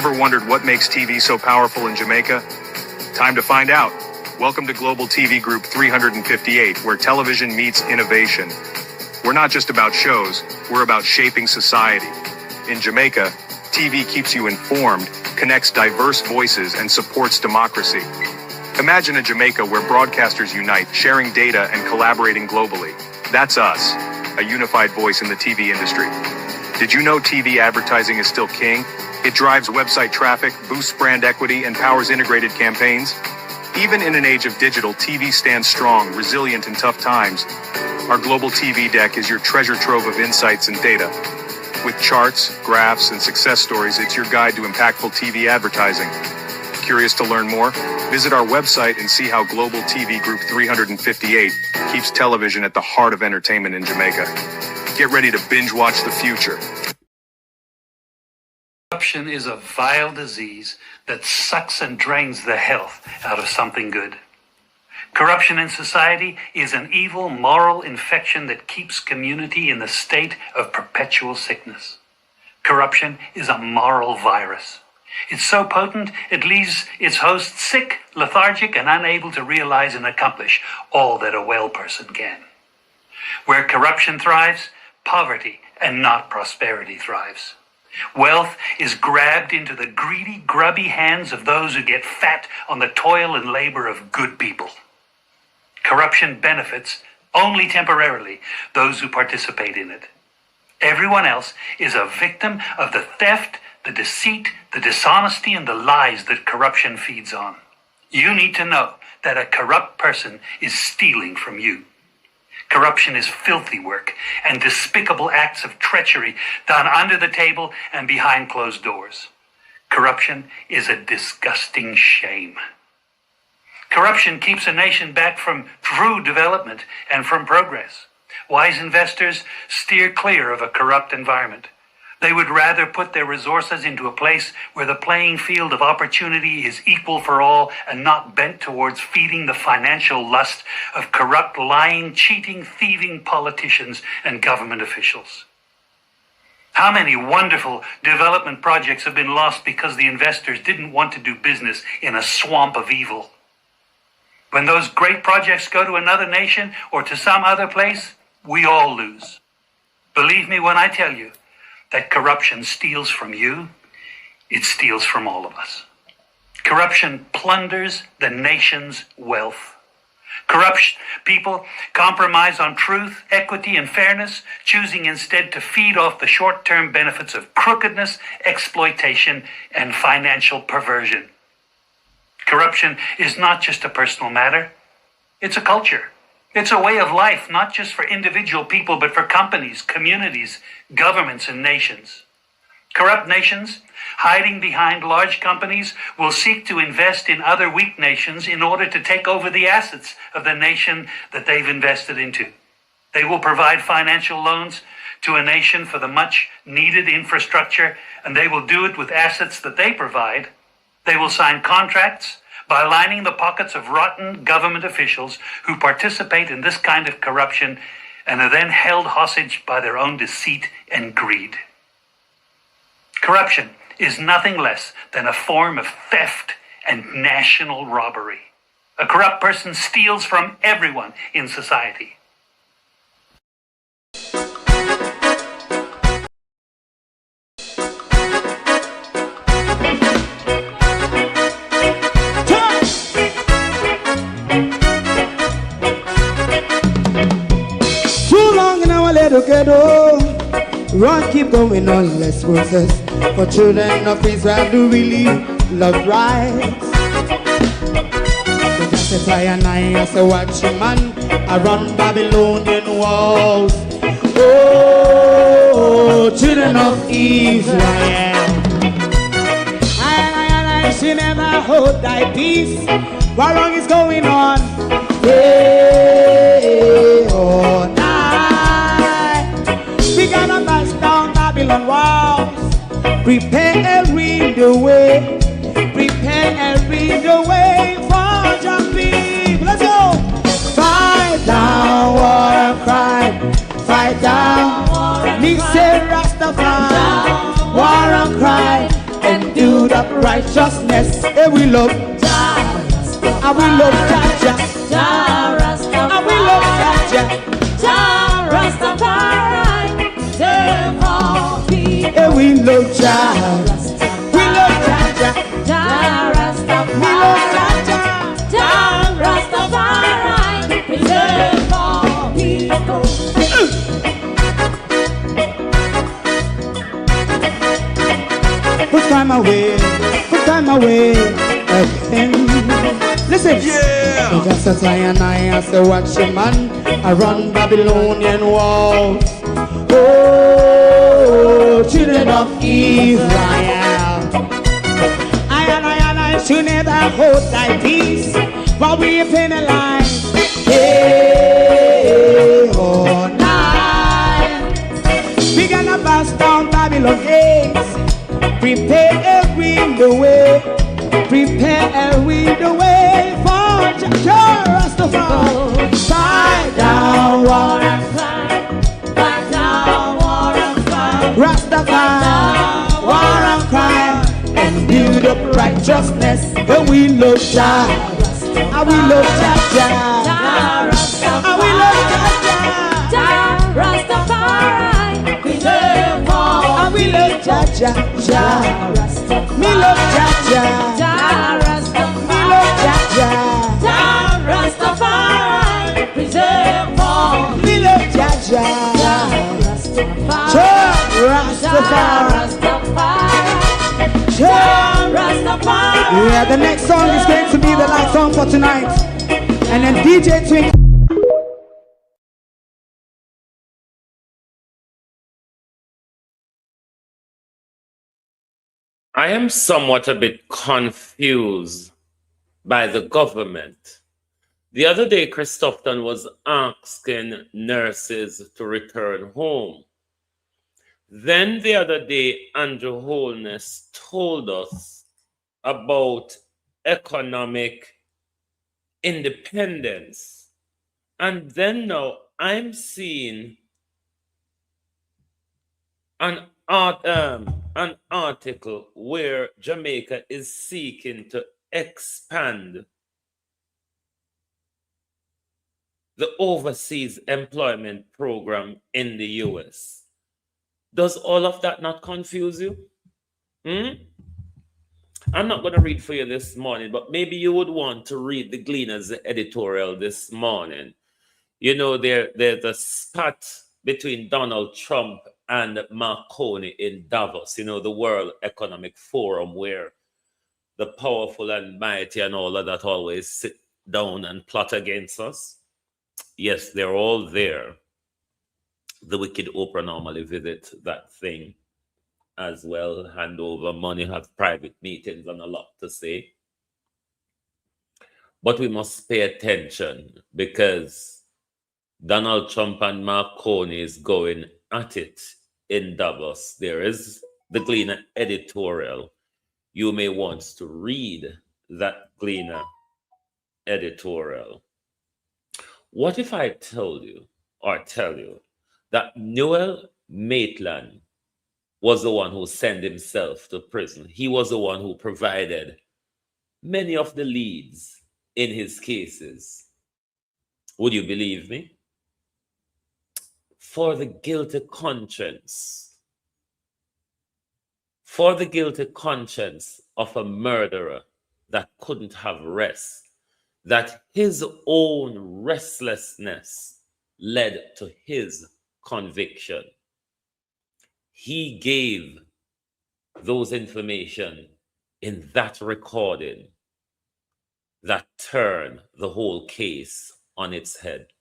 Ever wondered what makes TV so powerful in Jamaica? Time to find out. Welcome to Global TV Group 358, where television meets innovation. We're not just about shows, we're about shaping society. In Jamaica, TV keeps you informed, connects diverse voices, and supports democracy. Imagine a Jamaica where broadcasters unite, sharing data and collaborating globally. That's us, a unified voice in the TV industry. Did you know TV advertising is still king? It drives website traffic, boosts brand equity, and powers integrated campaigns. Even in an age of digital, TV stands strong, resilient in tough times. Our Global TV Deck is your treasure trove of insights and data. With charts, graphs, and success stories, it's your guide to impactful TV advertising. Curious to learn more? Visit our website and see how Global TV Group 358 keeps television at the heart of entertainment in Jamaica. Get ready to binge watch the future. Corruption is a vile disease that sucks and drains the health out of something good. Corruption in society is an evil moral infection that keeps community in a state of perpetual sickness. Corruption is a moral virus. It's so potent, it leaves its host sick, lethargic, and unable to realize and accomplish all that a well person can. Where corruption thrives, poverty and not prosperity thrives. Wealth is grabbed into the greedy, grubby hands of those who get fat on the toil and labor of good people. Corruption benefits only temporarily those who participate in it. Everyone else is a victim of the theft, the deceit, the dishonesty, and the lies that corruption feeds on. You need to know that a corrupt person is stealing from you. Corruption is filthy work and despicable acts of treachery done under the table and behind closed doors. Corruption is a disgusting shame. Corruption keeps a nation back from true development and from progress. Wise investors steer clear of a corrupt environment. They would rather put their resources into a place where the playing field of opportunity is equal for all and not bent towards feeding the financial lust of corrupt, lying, cheating, thieving politicians and government officials. How many wonderful development projects have been lost because the investors didn't want to do business in a swamp of evil? When those great projects go to another nation or to some other place, we all lose. Believe me when I tell you that corruption steals from you, it steals from all of us. Corruption plunders the nation's wealth. Corrupt people compromise on truth, equity, and fairness, choosing instead to feed off the short-term benefits of crookedness, exploitation, and financial perversion. Corruption is not just a personal matter, it's a culture. It's a way of life, not just for individual people, but for companies, communities, governments, and nations. Corrupt nations, hiding behind large companies, will seek to invest in other weak nations in order to take over the assets of the nation that they've invested into. They will provide financial loans to a nation for the much-needed infrastructure, and they will do it with assets that they provide. They will sign contracts by lining the pockets of rotten government officials who participate in this kind of corruption and are then held hostage by their own deceit and greed. Corruption is nothing less than a form of theft and national robbery. A corrupt person steals from everyone in society. Together, run, keep going on, less process. For children of Israel do really love rights. So justify and I as a watchman around Babylonian walls. Oh, children of Israel, I should never hold thy peace. What wrong is going on? Hey, oh, we gotta bust down Babylon walls. Prepare the way. Prepare the way for your people. Let's go. Fight down, war and cry. Fight down. Me say Rastafari. War and cry. And do the of righteousness. And we love Jah, and we love Jah, Jah Rasta, and we love Jah, Jah Rastafari. Save all people. And we love Jah, we love Jah, Jah Rastafari. We love Jah, Jah Rastafari. Save all people. Put time away again. Listen, yeah. Just as I and I as a watchman around Babylonian walls. Oh, children of Israel, I and I should never hold thy peace, while we penalize day or night. We gonna bust down Babylon gates. Prepare the way, prepare the way for Jah Rastafari. Fight down war and cry, fight down war and cry, Rastafari, war and cry, and build up righteousness. And we love Jah, and we love Jah, and we love Jah, Rastafari. We love all, and we love Jah, Jah. Me love Jah, Jah Rasta. Me love Jah, Rastafari. Preserve all. Me love Jah, Rastafari. Rastafari. Yeah, the next song is going to be the last song for tonight, and then DJ Twink. I am somewhat a bit confused by the government. The other day, Christopherton was asking nurses to return home. Then the other day, Andrew Holness told us about economic independence. And then now I'm seeing an article where Jamaica is seeking to expand the overseas employment program in the US. Does all of that not confuse you? I'm not going to read for you this morning, but maybe you would want to read the Gleaner's editorial this morning. You know, there's a spat between Donald Trump and Marconi in Davos, you know, the World Economic Forum, where the powerful and mighty and all of that always sit down and plot against us. Yes, they're all there. The wicked Oprah normally visit that thing as well, hand over money, have private meetings and a lot to say. But we must pay attention because Donald Trump and Marconi is going at it in Davos. There is the Gleaner editorial. You may want to read that Gleaner editorial. What if I told you or tell you that Noel Maitland was the one who sent himself to prison? He was the one who provided many of the leads in his cases. Would you believe me? For the guilty conscience of a murderer that couldn't have rest, that his own restlessness led to his conviction. He gave those information in that recording that turned the whole case on its head.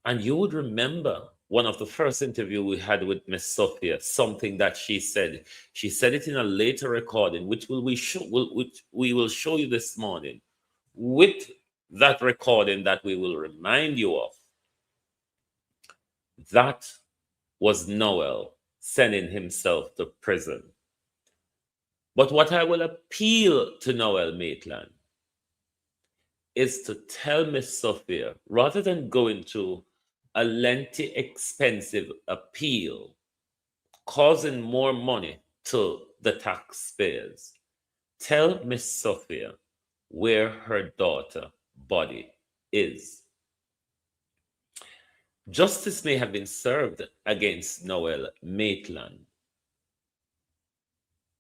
And you would remember one of the first interview we had with Miss Sophia, something that she said. She said it in a later recording, which we will show you this morning. With that recording that we will remind you of, that was Noel sending himself to prison. But what I will appeal to Noel Maitland is to tell Miss Sophia, rather than going to a lengthy, expensive appeal, causing more money to the taxpayers. Tell Miss Sophia where her daughter body is. Justice may have been served against Noel Maitland,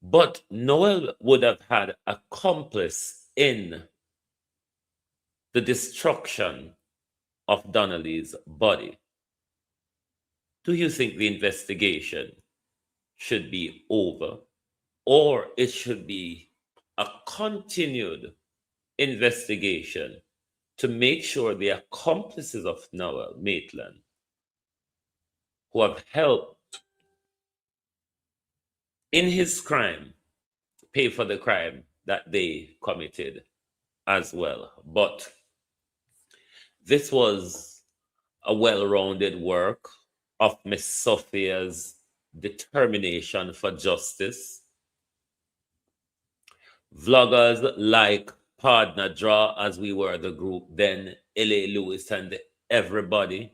but Noel would have had accomplice in the destruction of Donnelly's body. Do you think the investigation should be over, or it should be a continued investigation to make sure the accomplices of Noel Maitland, who have helped in his crime, pay for the crime that they committed as well? But this was a well-rounded work of Miss Sophia's determination for justice. Vloggers like Partner Draw, as we were the group then, L.A. Lewis, and everybody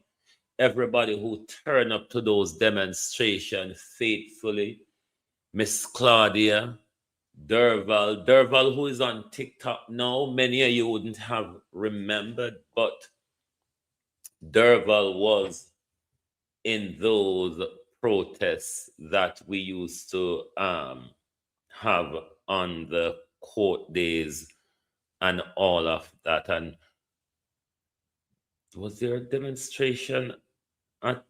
who turned up to those demonstrations faithfully. Miss Claudia, Derval, who is on TikTok now, many of you wouldn't have remembered, but Derval was in those protests that we used to have on the court days and all of that. And was there a demonstration at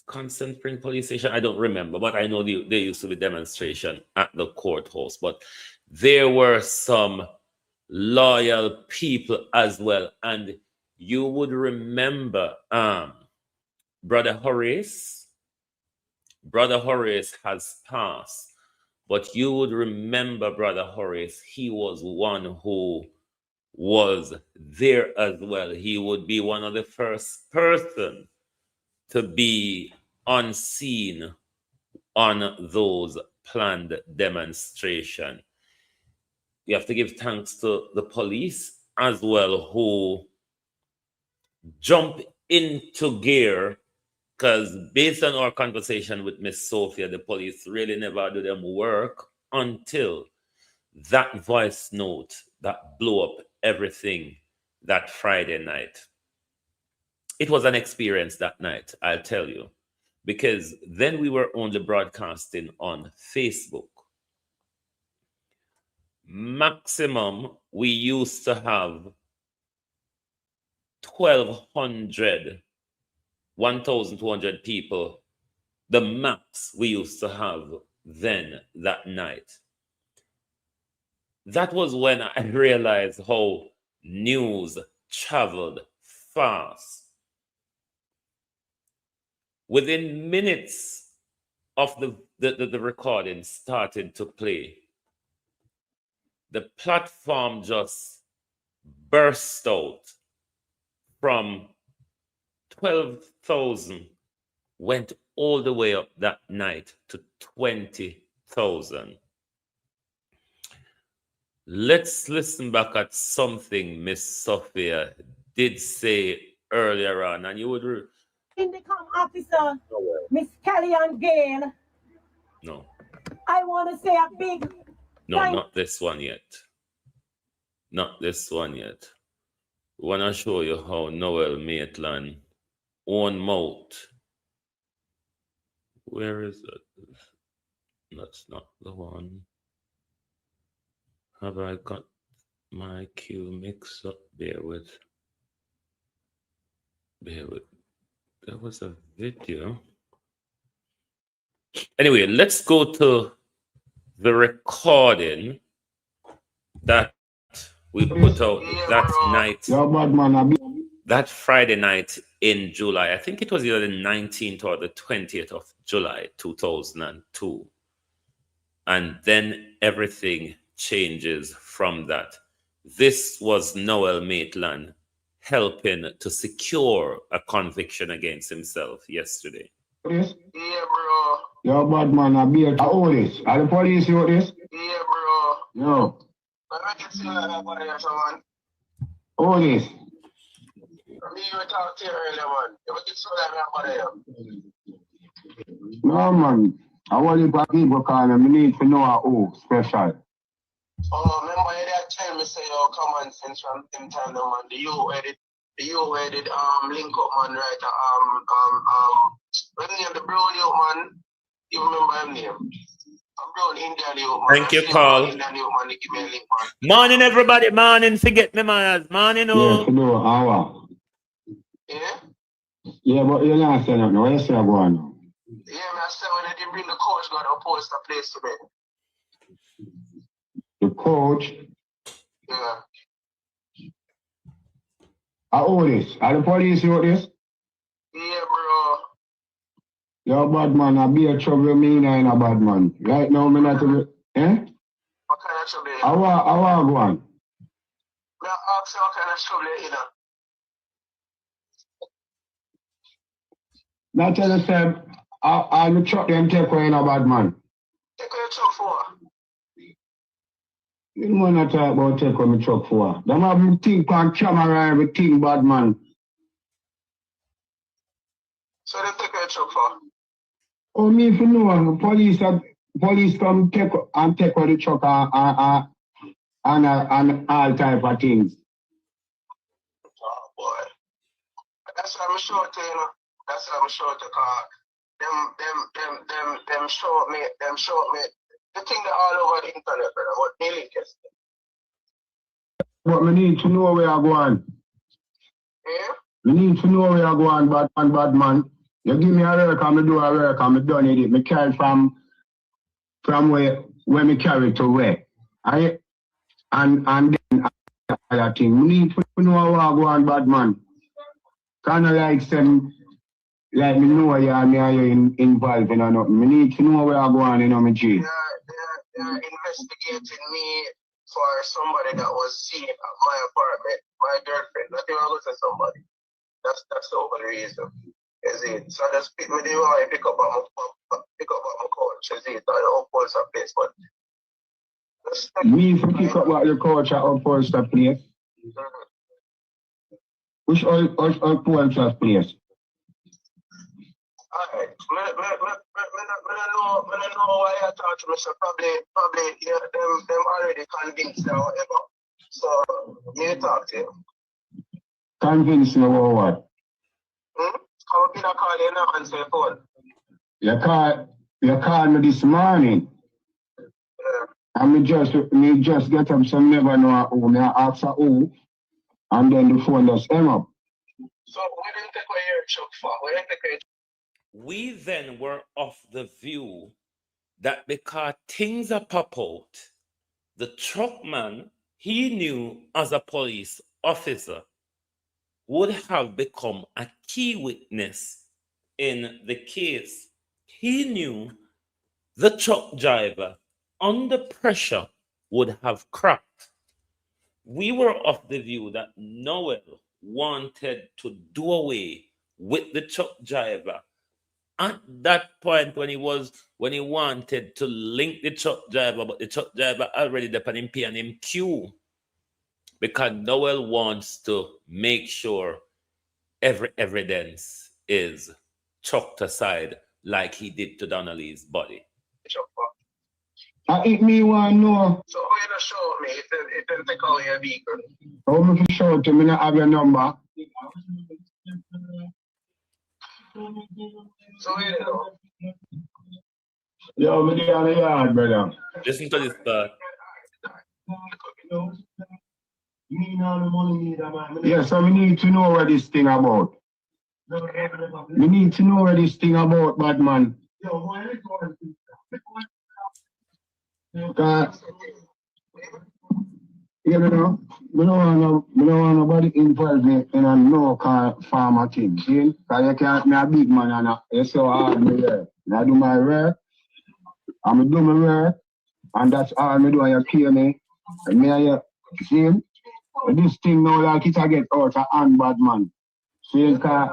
Constant Spring Police Station? I don't remember, but I know there used to be demonstration at the courthouse. But there were some loyal people as well. And you would remember Brother Horace. Brother Horace has passed, but you would remember Brother Horace. He was one who was there as well. He would be one of the first person to be on scene on those planned demonstrations. You have to give thanks to the police as well, who jump into gear, because based on our conversation with Miss Sophia, the police really never do them work until that voice note that blew up everything that Friday night. It was an experience that night, I'll tell you, because then we were only broadcasting on Facebook. Maximum, we used to have 1,200 people, the max we used to have then that night. That was when I realized how news traveled fast. Within minutes of the recording started to play, the platform just burst out. From 12,000 went all the way up that night to 20,000. Let's listen back at something Miss Sophia did say earlier on, and you would Indicom officer, Miss Kellyanne Gale. No. I want to say a big No, not this one yet. Not this one yet. We want to show you how Noel Maitland own mouth. Where is it? That's not the one. Have I got my cue mixed up? Bear with. There was a video. Anyway, let's go to the recording that we put out that night, that Friday night in July. I think it was either the 19th or the 20th of July, 2002. And then everything changes from that. This was Noel Maitland helping to secure a conviction against himself yesterday. This? Yeah, bro. Yo, bad man, I be at all this. Are the police wrote this? Yeah, bro. Yo. All this. No, man. I want you people call them. I need to know who special. Oh, remember you tell me say your common sense from them time, man. The you edit link up man, right? When name the brown you man, you remember him name? Brown Indian you man. Thank you, Carl. Indian you man, give me a link man. Morning, everybody. Morning. Forget me, man. Morning, oh. Yeah, no, hour. Yeah? Yeah, but you're not saying nothing. What you say go on now? Yeah, I said when they bring the coach, got to post a place to me. The coach? Yeah. I owe this. Are the police wrote this? Yeah, bro. You're a bad man. I be a trouble me and a bad man. Right now, me not to be, eh? What kind of trouble? I want go on. Me ask you what kind of trouble you in. Now tell us, I'll the truck them take away in a bad man. Take away your truck for? You don't want to talk about take away my truck for. Them have me think on camera everything bad man. So they take away your truck for? Oh, me if you know, police come take away the truck and all type of things. Oh boy. That's what I'm sure to, you know. That's what I'm sure to call. Them show me. The thing that all over the internet, brother, what they link is. But we need to know where I go on. Yeah? We need to know where I go on, bad man. You give me a work and I do a work and I done it. I carry from where me carry to where. And then other thing. We need to know where I go on, bad man. Kind of like some, like me know you and me are involved in nothing. We need to know where I go on, you know, me G. They're investigating me for somebody that was seen at my apartment, my girlfriend. Not even go to somebody. That's the only reason. Is it? So I just pick up on my coach. Is it? I upholster place, but me if you pick up what your coach at upholster place. Which upholster place? Alright. I don't know why I thought to myself. Probably yeah, them already convinced or whatever. So me talk to you. Convinced you about what? Come up in a call you now and say phone. You called me this morning. Yeah. And me just get up some never know who. Me ask her who. And then the phone just hang up. So we didn't take away your truck for. We then were of the view that because things are pop out, the truckman he knew as a police officer would have become a key witness in the case. He knew the truck driver under pressure would have cracked. We were of the view that Noel wanted to do away with the truck driver at that point when he wanted to link the truck driver, but the truck driver already depending him P and him Q, because Noel wants to make sure every evidence is chucked aside like he did to Donnelly's body. If me want to know. So why you not show me if they take away your vehicle? How me fi show to me not have your number? So where you know? Yo, me dey on the yard, brother. Listen to this part. Yeah, so we need to know what this thing about. We need to know what this thing about, bad man. Yeah, we don't want nobody involved in a no-car farmer thing. See? Because you can't be a big man and it's so hard me work. I do my work, and I do my work, and that's all I do, and you pay me. And me and you, see? This thing now like it a get out of hand, bad man. See, because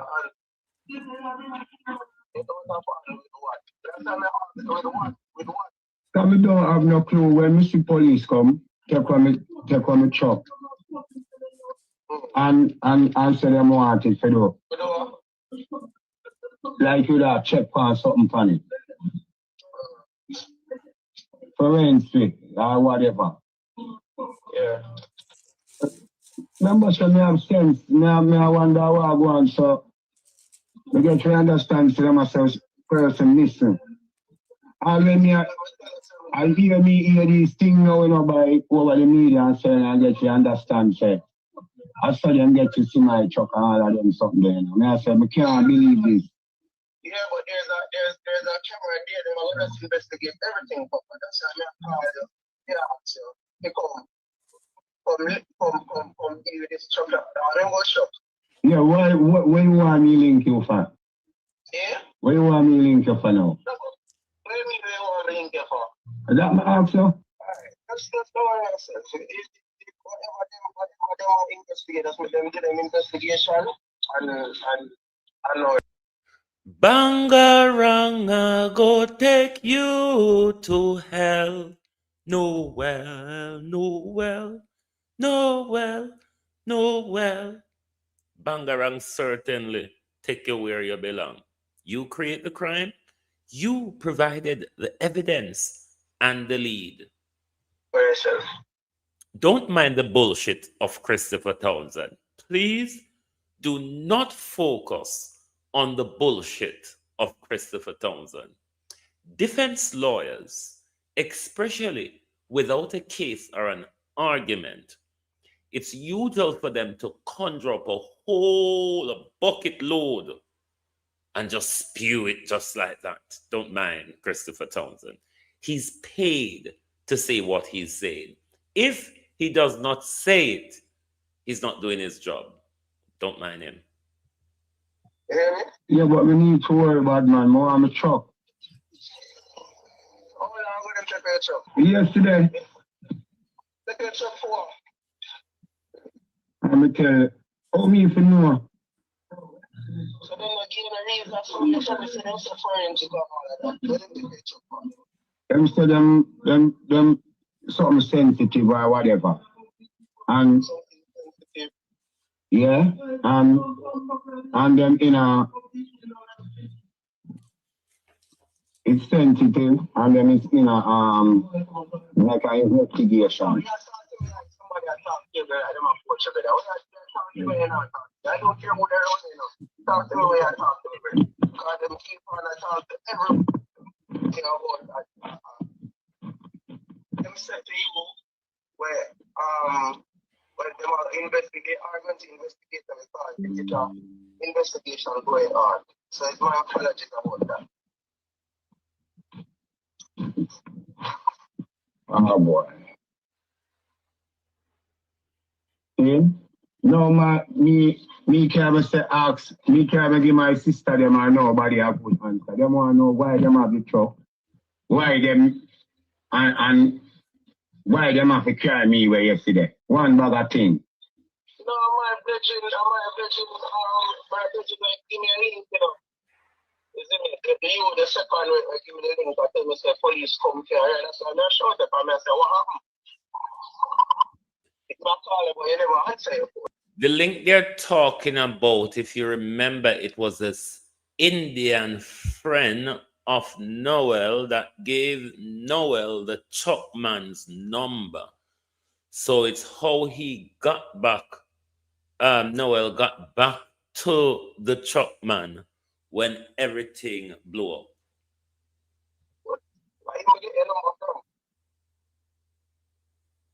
we don't have no clue when we see police come, take on the truck. And say them want it for do. Like you that check for something funny. forensic or whatever. Yeah. Remember, so me have sense. Me I wonder what I go on, so I get to understand to myself, person listen. And when I hear these things now, you know, by over the media and saying, I get to understand, say, I saw them get to see my truck and all of them something there. You know? I said, I can't believe this. Yeah, but there's a camera there, they're going to investigate everything, Papa. That's why I'm called you. Yeah, so they come in this truck. I don't go shop. Yeah, where you want me link you for? Yeah? Where you want me link you for now? What do you mean where you want me link you for? That my answer? Alright, that's the answer. Whatever them want investigators, make them do them investigation and know. Bangaranga go take you to hell. Noel, Noel, Noel, Noel. Bangarang certainly take you where you belong. You create the crime. You provided the evidence and the lead. For yourself. Don't mind the bullshit of Christopher Townsend. Please do not focus on the bullshit of Christopher Townsend. Defense lawyers, especially without a case or an argument, it's usual for them to conjure up a whole bucket load and just spew it just like that. Don't mind Christopher Townsend. He's paid to say what he's saying. If he does not say it, he's not doing his job. Don't mind him. You hear me? Yeah, but we need to worry about man. More on the truck. How long are going to take your truck? Yesterday, Take your truck for what? I'm going to tell you, how me if you know? So then you give a reason for you to say them forensic and all of that. What do you take your truck for? Them say them something sensitive or whatever. And yeah, and them in a it's sensitive and then it's in a like an investigation. Somebody I talk to you, I don't push it. I don't care who they're on, talk to me when I talk to me. Because them keep on I talk to everyone. You know about that. Them said to you where when them are investigate are going to investigate them because it's an investigation going on. So it's my apologies about that. Oh boy. See? No me can't say me can't give my sister them or nobody have good answer. Them want to know why them have the truck. Why them and why them have to carry me away yesterday. One bag of thing. No, my brethren, give me a link, you know. The second way, give me the link, I tell me, say, police come here, and so I'm not sure that I say, what happened? It's not calling, but you never answer your phone. The link they're talking about, if you remember, it was this Indian friend of Noel that gave Noel the Chuckman's number. So it's how he got back, Noel got back to the Chuckman when everything blew up. Why you get your number from?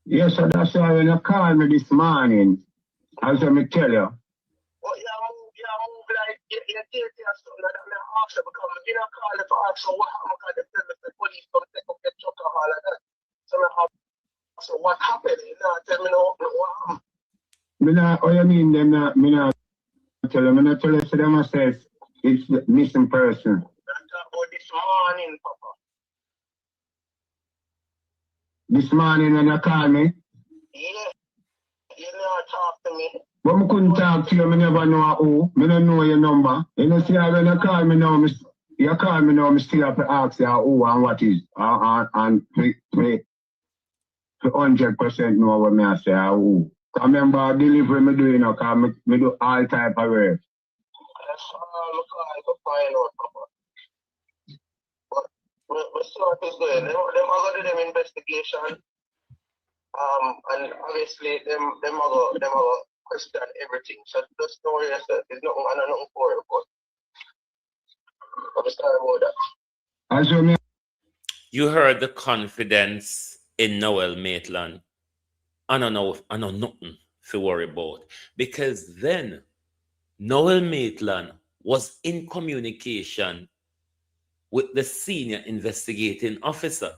Yes, so that's why when you call me this morning, as I me tell you. Well, you move like you take your son that I'm after because you don't call it for ask so what happened because the police come take up your truck and all of that. So I have so what happened? You know, tell me no what happened. Me not, oh you mean them not me not tell you, me not tell you so them says it's the missing person. I talk about this morning, Papa. This morning when you call me? Yeah. You never talk to me. But I couldn't talk to you, I never know who. I don't know your number. You know, see, when you call me now, I still have to ask you who and what is. And to 100% know what I say who. I remember delivery me doing, because I do all type of work. That's all I'm calling to find out, Papa. But we saw what is going. Them are going to do them investigation. And obviously them are going to question everything. So just don't worry yourself. There's nothing for it, but I'm sorry about that. You heard the confidence in Noel Maitland. I don't know nothing to worry about. Because then Noel Maitland was in communication with the senior investigating officer.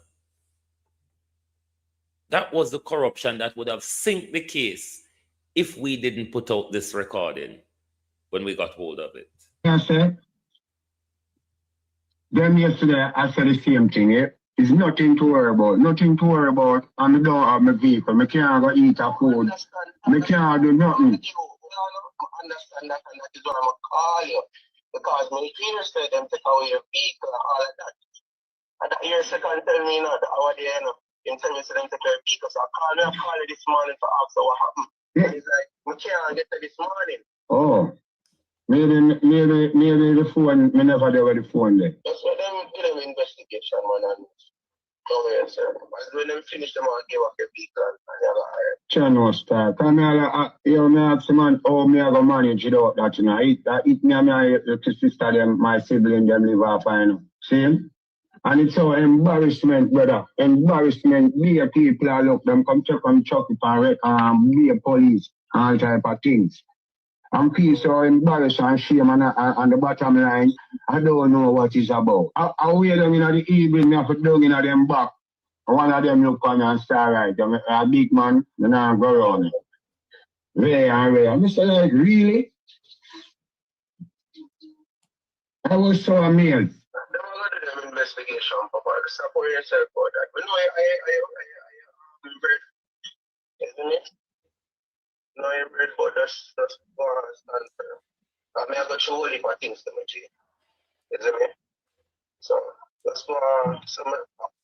That was the corruption that would have sunk the case if we didn't put out this recording when we got hold of it. Yes, sir. Then yesterday I said the same thing. It's nothing to worry about. Nothing to worry about. And I don't have my vehicle. I can't go eat a food. I can't do nothing. I understand that, and that is why I'm going to call you. Because when you said them take away your vehicle and all of that. And that year second tell me that our day, you tell me to them take your vehicle. So I call you this morning to ask what happened. Yeah. And he's like, we can't get to this morning. Oh. Maybe the phone, me never did with the phone there. That's what them do them investigation, man, and go ahead, sir. As when them finish them, I'll give up your vehicle and they have a hire. Sure, no start. Because me ask the man, how me I go manage it out that, you know. It me and my sister, them, my sibling, them live off, you know. See? And it's so embarrassment, brother. Embarrassment. Be a people, I look, them come check on chuck it and be a police, all type of things. I'm feel so embarrassed and shame on the bottom line. I don't know what it's about. I wait them in the evening, I put down in them back. One of them look on me and start right. I'm a big man, then I go around. Ray and Ray. I'm say, like, really? I was so amazed. Them investigation, Papa. Support yourself for that. But no, I isn't it? No, you're ready for that's for us and I may have got you only for things to me, isn't it? So that's for some.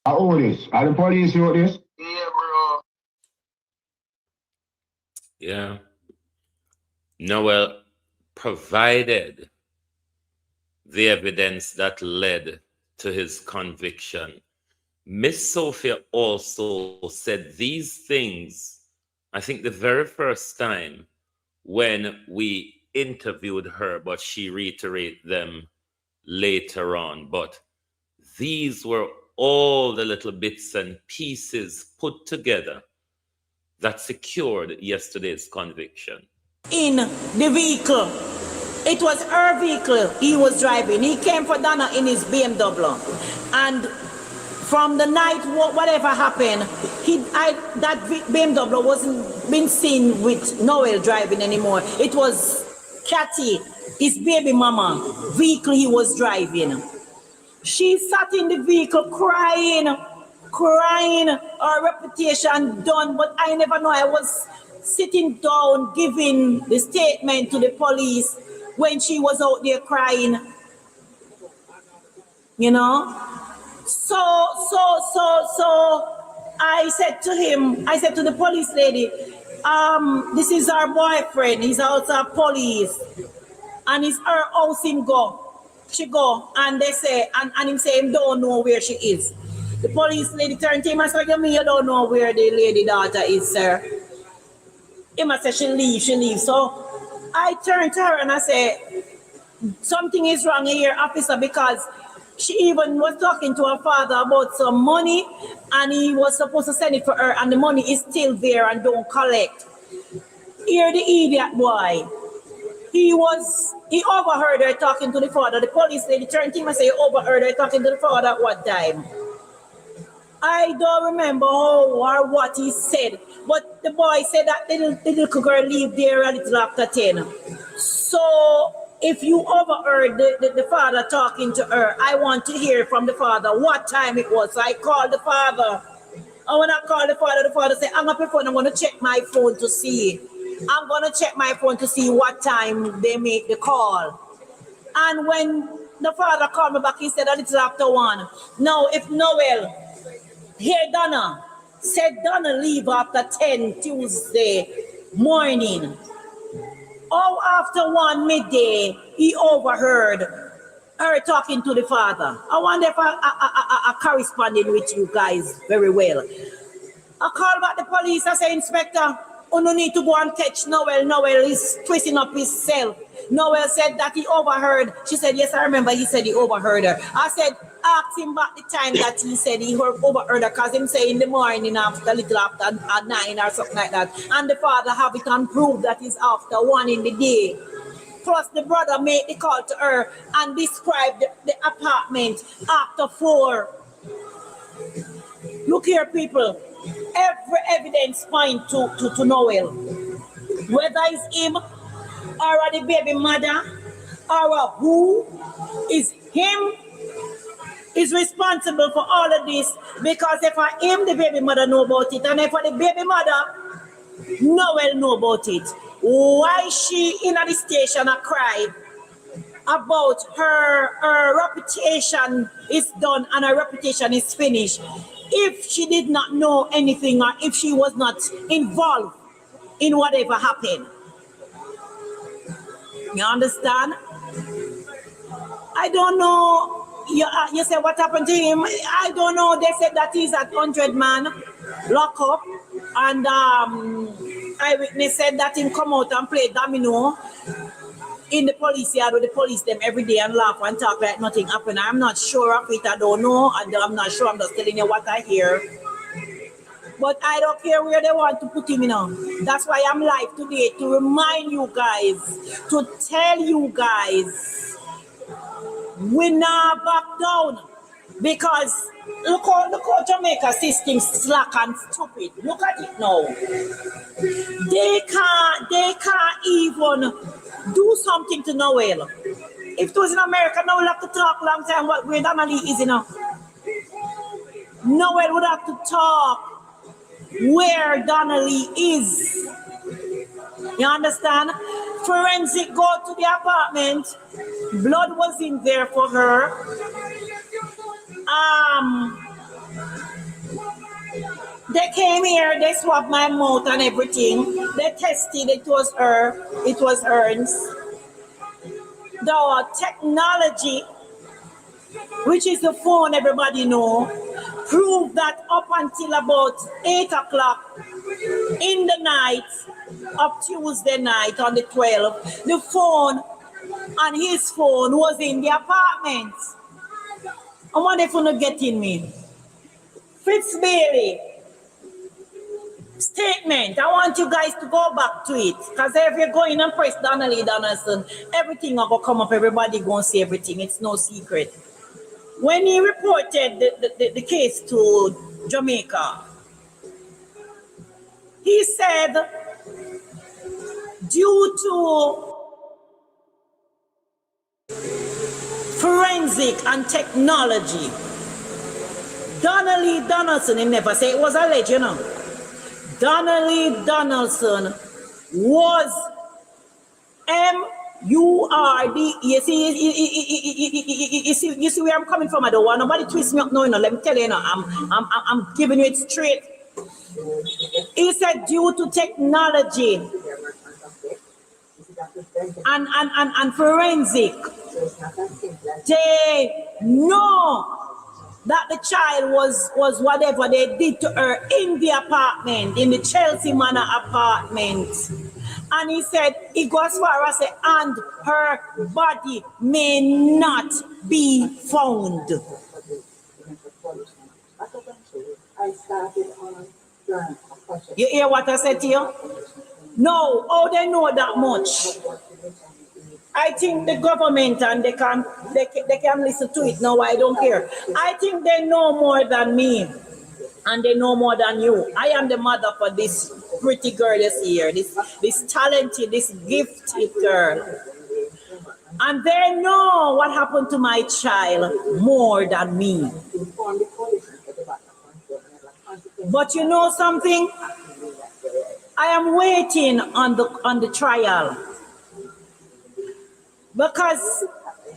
I owe this. Are the police wrote this? Yeah, bro. Yeah. Noel provided the evidence that led to his conviction. Miss Sophia also said these things, I think the very first time when we interviewed her, but she reiterated them later on. But these were all the little bits and pieces put together that secured yesterday's conviction. In the vehicle, it was her vehicle he was driving. He came for Donna in his BMW. And from the night, whatever happened, that BMW wasn't been seen with Noel driving anymore. It was Cathy, his baby mama, vehicle he was driving. She sat in the vehicle crying, her reputation done, but I never know. I was sitting down giving the statement to the police when she was out there crying, you know? So I said to the police lady, this is our boyfriend, he's also police, and it's her house him go. She go, and they say, and him say him don't know where she is. The police lady turned to him and said, you don't know where the lady daughter is, sir. Him say she leave. So I turned to her and I said, something is wrong here, officer, because she even was talking to her father about some money, and he was supposed to send it for her, and the money is still there and don't collect. Here the idiot boy. He overheard her talking to the father. The police lady turned to him and said, you overheard her talking to the father at what time? I don't remember how or what he said, but the boy said that the little girl leave there a little after 10. So if you overheard the father talking to her, I want to hear from the father what time it was. So I called the father. And when I called the father said, hang up your phone, I'm going to check my phone to see. I'm going to check my phone to see what time they make the call. And when the father called me back, he said a little after 1. Now, if Noel, here Donna, said Donna leave after 10 Tuesday morning. Oh, after 1 midday, he overheard her talking to the father. I wonder if I corresponding with you guys very well. I call back the police. I say, Inspector, you no need to go and catch Noel. Noel is twisting up himself. Noel said that he overheard. She said, yes, I remember he said he overheard her. I said, ask him about the time that he said he overheard her, because him say in the morning after, a little after at 9 or something like that. And the father have it and prove that it's after 1 in the day. Plus the brother made the call to her and described the apartment after 4. Look here, people. Every evidence point to Noel. Whether it's him or the baby mother or who is him is responsible for all of this, because if I am the baby mother know about it, and if the baby mother Noel know about it, why she in the station a cry about her reputation is done and her reputation is finished, if she did not know anything or if she was not involved in whatever happened? You understand? I don't know. You say what happened to him? I don't know. They said that he's at 100-man lockup, and eyewitness said that him come out and play domino in the police yard with the police them every day and laugh and talk like nothing happened. I'm not sure of it. I don't know, and I'm not sure. I'm just telling you what I hear. But I don't care where they want to put him in. That's why I'm live today, to remind you guys, to tell you guys, we not back down, because look how Jamaica system slack and stupid. Look at it now. They can't even do something to Noel. If it was in America, Noel have to talk long time where Donnelly is, Noel would have to talk where Donnelly is. You understand? Forensic go to the apartment. Blood was in there for her. They came here, they swabbed my mouth and everything. They tested, it was her, it was hers. The technology, which is the phone everybody know, proved that up until about 8 o'clock in the night of Tuesday night on the 12th, the phone and his phone was in the apartment. I wonder if you're not getting me. Fitz Bailey statement. I want you guys to go back to it, because if you go in and press Donnelly Donaldson, everything will come up, everybody going to see everything. It's no secret. When he reported the case to Jamaica, he said, due to forensic and technology, Donnelly Donaldson, he never said it was alleged, Donnelly Donaldson was M-U-R-D. You see where I'm coming from? I don't want nobody twist me up. No, let me tell you, I'm giving you it straight. He said due to technology and forensic, they know that the child was whatever they did to her in the apartment, in the Chelsea Manor apartment. And he said, he goes as far as say, and her body may not be found. You hear what I said to you? No, oh, they know that much. I think the government, and they can listen to it. No, I don't care. I think they know more than me, and they know more than you. I am the mother for this pretty girl this year, this talented, this gifted girl. And they know what happened to my child more than me. But you know something? I am waiting on the trial, because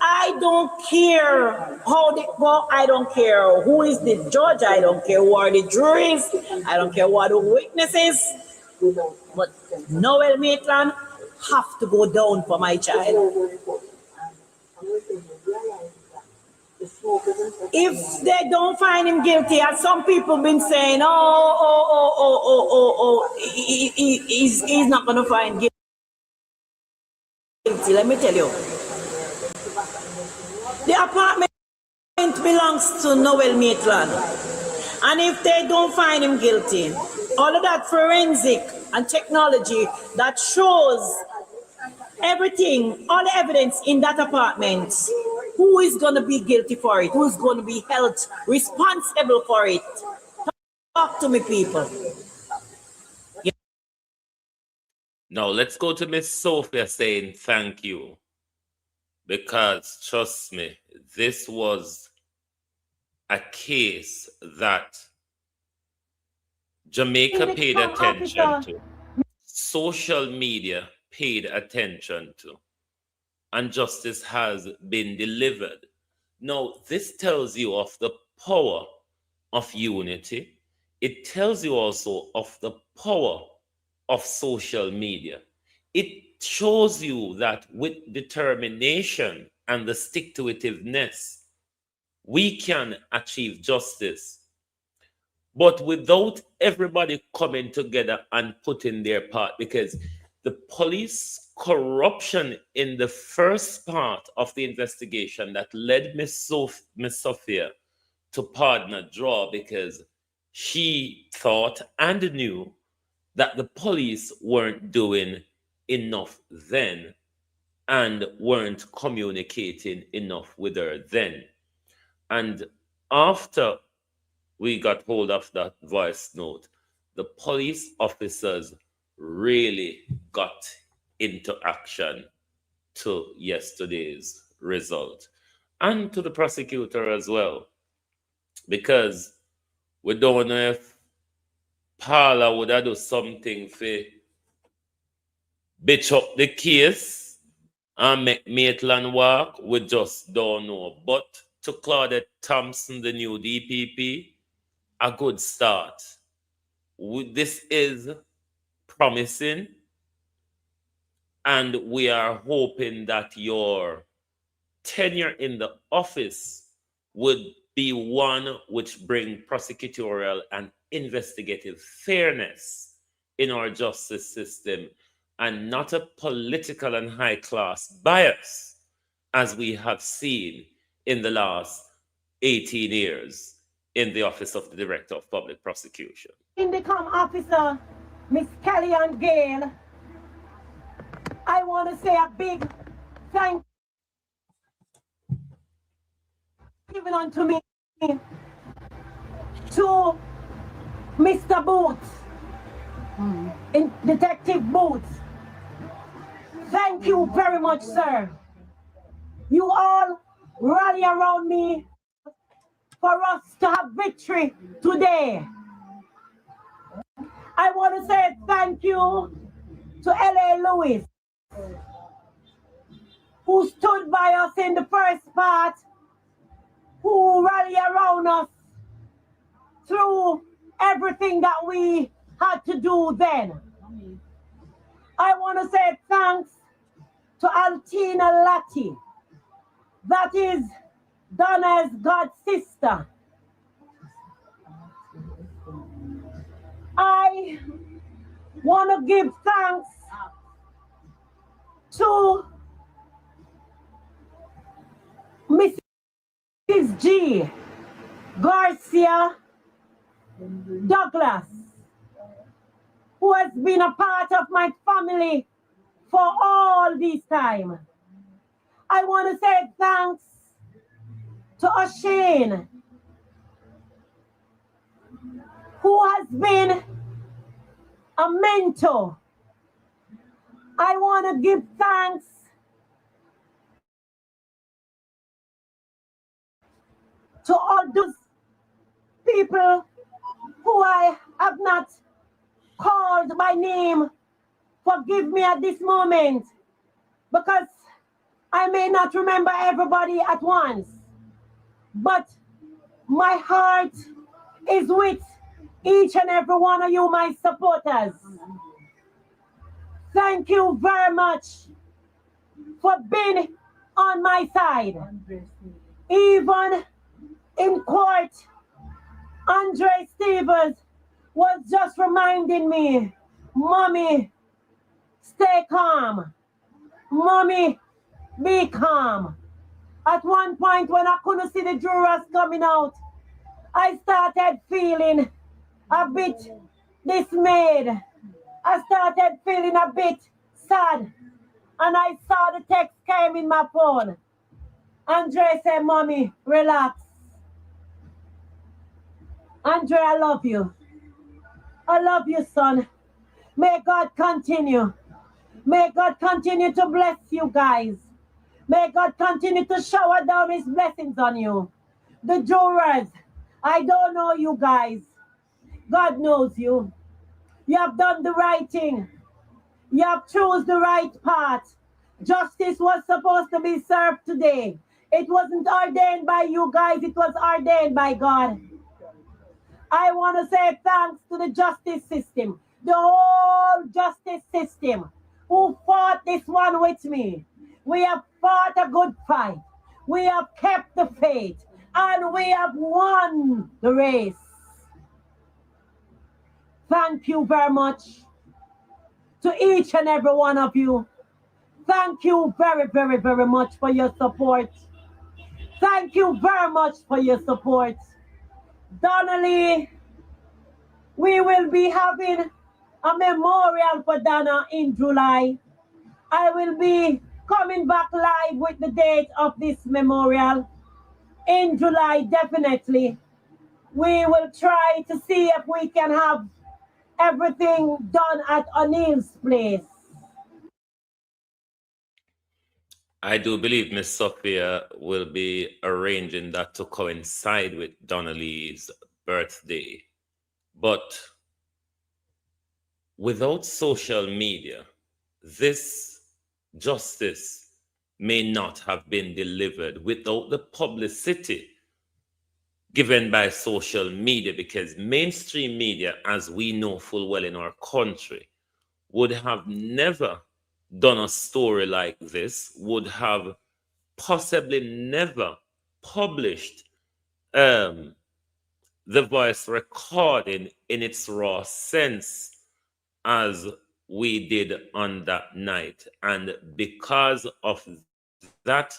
I don't care how they go. I don't care who is the judge. I don't care who are the juries. I don't care what the witnesses. But Noel Maitland have to go down for my child. If they don't find him guilty, as some people been saying, he's not going to find guilty. Let me tell you. The apartment belongs to Noel Maitland. And if they don't find him guilty, all of that forensic and technology that shows everything, all the evidence in that apartment, who is going to be guilty for it? Who is going to be held responsible for it? Talk to me, people. Yeah. Now, let's go to Miss Sophia saying thank you. Because, trust me, this was a case that Jamaica paid attention to. Social media paid attention to. And justice has been delivered. Now, this tells you of the power of unity. It tells you also of the power of social media. It shows you that with determination and the stick-to-itiveness, we can achieve justice. But without everybody coming together and putting their part, because the police corruption in the first part of the investigation that led Miss Sophia to partner draw, because she thought and knew that the police weren't doing enough then and weren't communicating enough with her then. And after we got hold of that voice note, the police officers really got into action to yesterday's result, and to the prosecutor as well, because we don't know if Paula would have done something for bitch up the case and make Maitland walk. We just don't know. But to Claudette Thompson, the new DPP, a good start. This is promising, and we are hoping that your tenure in the office would be one which bring prosecutorial and investigative fairness in our justice system, and not a political and high-class bias as we have seen in the last 18 years in the office of the Director of Public Prosecution. Indicom officer, Miss Kellyanne Gale, I want to say a big thank you given unto me to Mr. Booth, in Detective Booth. Thank you very much, sir. You all rally around me for us to have victory today. I want to say thank you to L.A. Lewis, who stood by us in the first part, who rallied around us through everything that we had to do then. I want to say thanks to Altina Latti, that is Donna's god sister. I want to give thanks to Mrs. G. Garcia Douglas, who has been a part of my family for all this time. I want to say thanks to O'Shane, who has been a mentor. I want to give thanks to all those people who I have not called by name. Forgive me at this moment, because I may not remember everybody at once, but my heart is with each and every one of you, my supporters. Thank you very much for being on my side. Even in court, Andre Stevens was just reminding me, Mommy, stay calm. Mommy, be calm. At one point when I couldn't see the jurors coming out, I started feeling a bit dismayed. I started feeling a bit sad. And I saw the text came in my phone. Andre said, Mommy, relax. Andre, I love you. I love you, son. May God continue. May God continue to bless you guys. May God continue to shower down his blessings on you. The jurors, I don't know you guys. God knows you. You have done the right thing. You have chosen the right path. Justice was supposed to be served today. It wasn't ordained by you guys. It was ordained by God. I want to say thanks to the justice system, the whole justice system who fought this one with me. We have fought a good fight. We have kept the faith and we have won the race. Thank you very much to each and every one of you. Thank you very, very, very much for your support. Thank you very much for your support. Donnelly, we will be having a memorial for Donna in July. I will be coming back live with the date of this memorial. In July, definitely. We will try to see if we can have everything done at O'Neill's place. I do believe Miss Sophia will be arranging that to coincide with Donnelly's birthday. But without social media, this justice may not have been delivered without the publicity given by social media, because mainstream media, as we know full well in our country, would have never done a story like this, would have possibly never published the voice recording in its raw sense as we did on that night. And because of that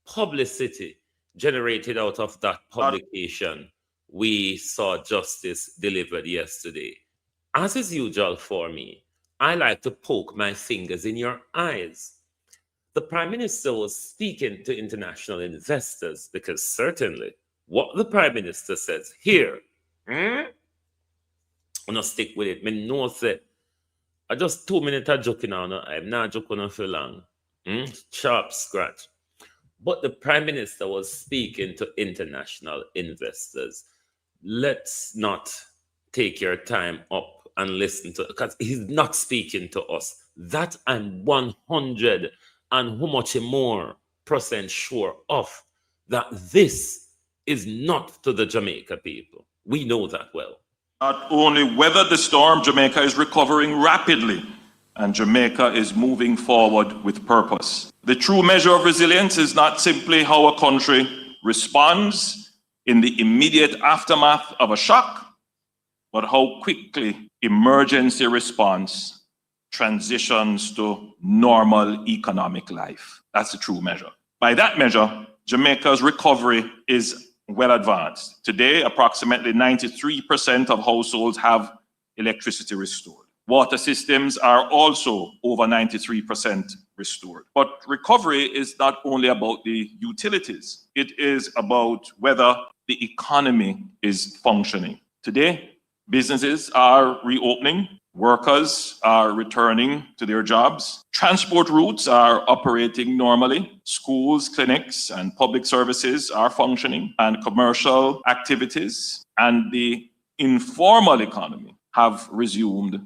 publicity generated out of that publication, we saw justice delivered yesterday. As is usual for me, I like to poke my fingers in your eyes. The Prime Minister was speaking to international investors, because certainly what the Prime Minister says here, I'm gonna stick with it. Me know say, I just 2 minutes of joking on, I'm not joking for long. Sharp scratch. But the Prime Minister was speaking to international investors. Let's not take your time up and listen to it, because he's not speaking to us. That I'm 100 and how much more % sure of, that this is not to the Jamaica people. We know that well. Not only weathered the storm, Jamaica is recovering rapidly, and Jamaica is moving forward with purpose. The true measure of resilience is not simply how a country responds in the immediate aftermath of a shock, but how quickly emergency response transitions to normal economic life. That's the true measure. By that measure, Jamaica's recovery is well advanced. Today, approximately 93% of households have electricity restored. Water systems are also over 93% restored. But recovery is not only about the utilities. It is about whether the economy is functioning. Today, businesses are reopening, workers are returning to their jobs, transport routes are operating normally, schools, clinics, and public services are functioning, and commercial activities and the informal economy have resumed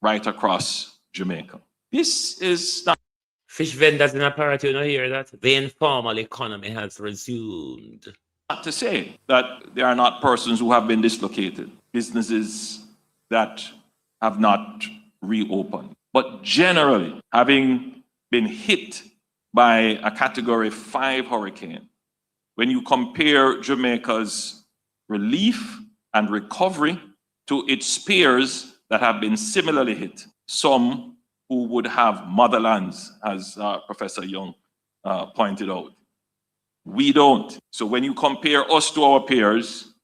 right across Jamaica. This is not Fish vendors in apparel, you know, hear that? The informal economy has resumed. to say that there are not persons who have been dislocated, businesses that have not reopened. But generally, having been hit by a Category 5 hurricane. When you compare Jamaica's relief and recovery to its peers that have been similarly hit, some who would have motherlands, as Professor Young pointed out. We don't. So when you compare us to our peers,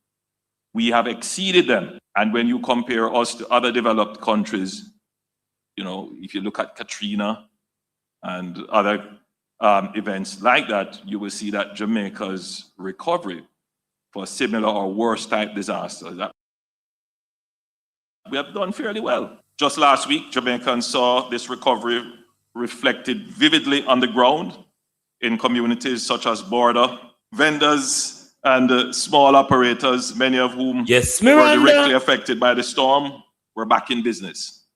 we have exceeded them. And when you compare us to other developed countries, you know, if you look at Katrina and other events like that, you will see that Jamaica's recovery for similar or worse type disasters, that we have done fairly well. Just last week, Jamaicans saw this recovery reflected vividly on the ground in communities such as Border. Vendors and small operators, many of whom were directly affected by the storm, were back in business.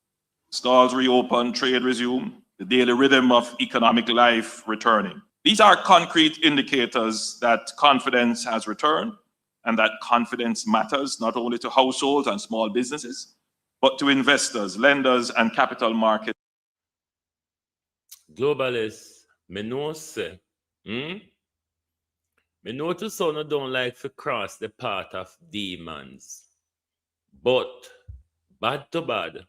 Stores reopened, trade resumed, the daily rhythm of economic life returning. These are concrete indicators that confidence has returned and that confidence matters not only to households and small businesses, but to investors, lenders, and capital markets. Globalists, me know say, me notice how no don't like to cross the path of demons. But bad to bad,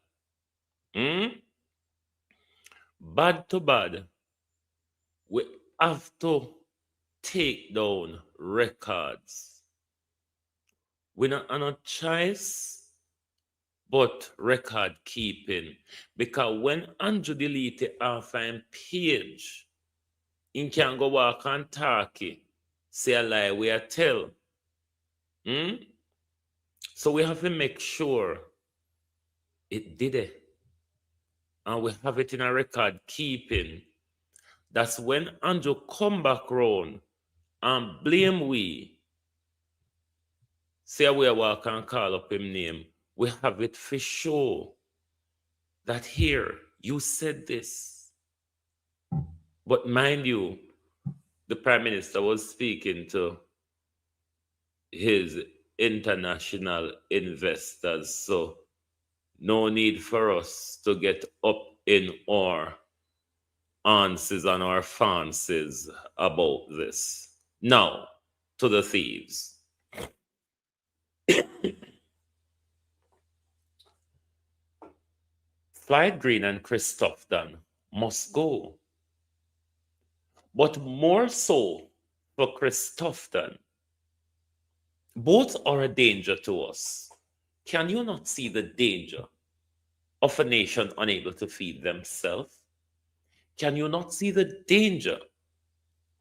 bad to bad, we have to take down records. We not have no choice but record keeping. Because when Andrew deleted off him page, he can go walk and talk it, say a lie we are tell. So we have to make sure it did it. And we have it in a record keeping. That's when Andrew come back round and blame we, say we walk and call up him name, we have it for sure that here you said this. But mind you, the Prime Minister was speaking to his international investors, so no need for us to get up in our answers and our fancies about this. Now, to the thieves. Floyd Green and Christophe Dunn must go. But more so for Christophe Dunn. Both are a danger to us. Can you not see the danger of a nation unable to feed themselves? Can you not see the danger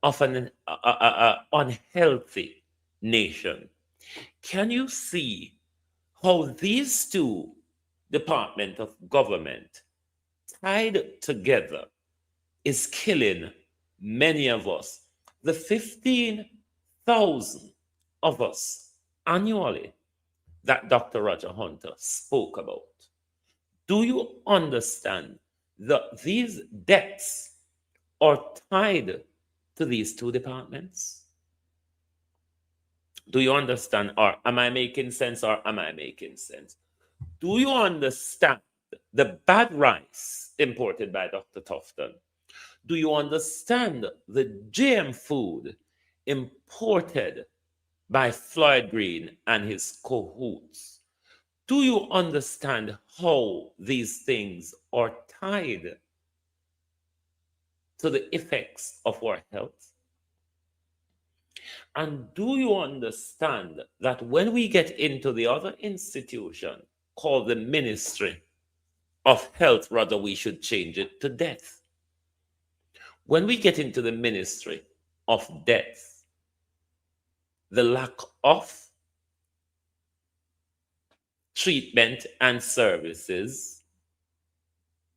of an unhealthy nation? Can you see how these two departments of government tied together is killing many of us? The 15,000 of us annually that Dr. Roger Hunter spoke about. Do you understand that these deaths are tied to these two departments? Do you understand? Or am I making sense, or am I making sense? Do you understand the bad rice imported by Dr. Tufton? Do you understand the GM food imported by Floyd Green and his cahoots? Do you understand how these things are tied to the effects of our health? And do you understand that when we get into the other institution called the Ministry of Health, rather we should change it to death. When we get into the Ministry of Death, the lack of treatment and services,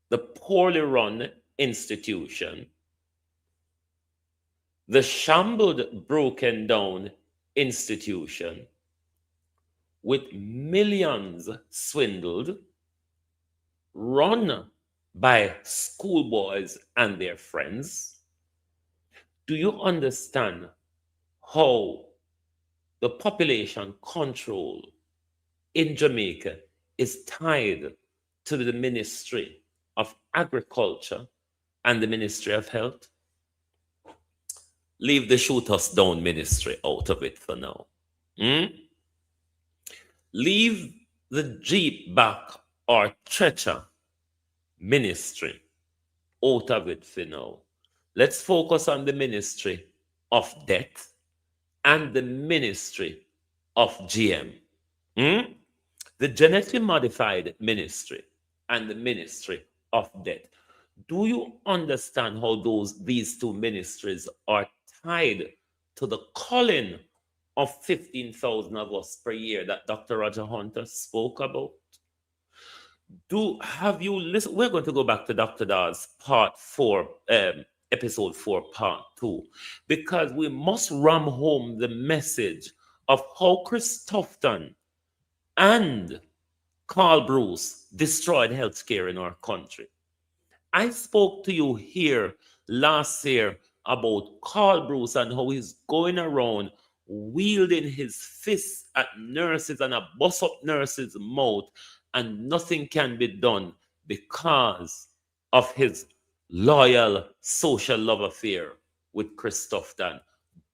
the poorly run institution, the shambled, broken down institution with millions swindled, run by schoolboys and their friends. Do you understand how the population control in Jamaica is tied to the Ministry of Agriculture and the Ministry of Health? Leave the shoot us down ministry out of it for now. Hmm? Leave the Jeep back or treasure ministry out of it for now. Let's focus on the ministry of death and the ministry of GM. Hmm? The genetically modified ministry and the ministry of death. Do you understand how these two ministries are tied to the calling of 15,000 of us per year that Dr. Roger Hunter spoke about? Have you listened? We're going to go back to Dr. Dawes part 4, episode 4, part 2, because we must ram home the message of how Chris Tufton and Carl Bruce destroyed healthcare in our country. I spoke to you here last year about Carl Bruce and how he's going around wielding his fists at nurses and a bust up nurses' mouth, and nothing can be done because of his loyal social love affair with Chris Tufton.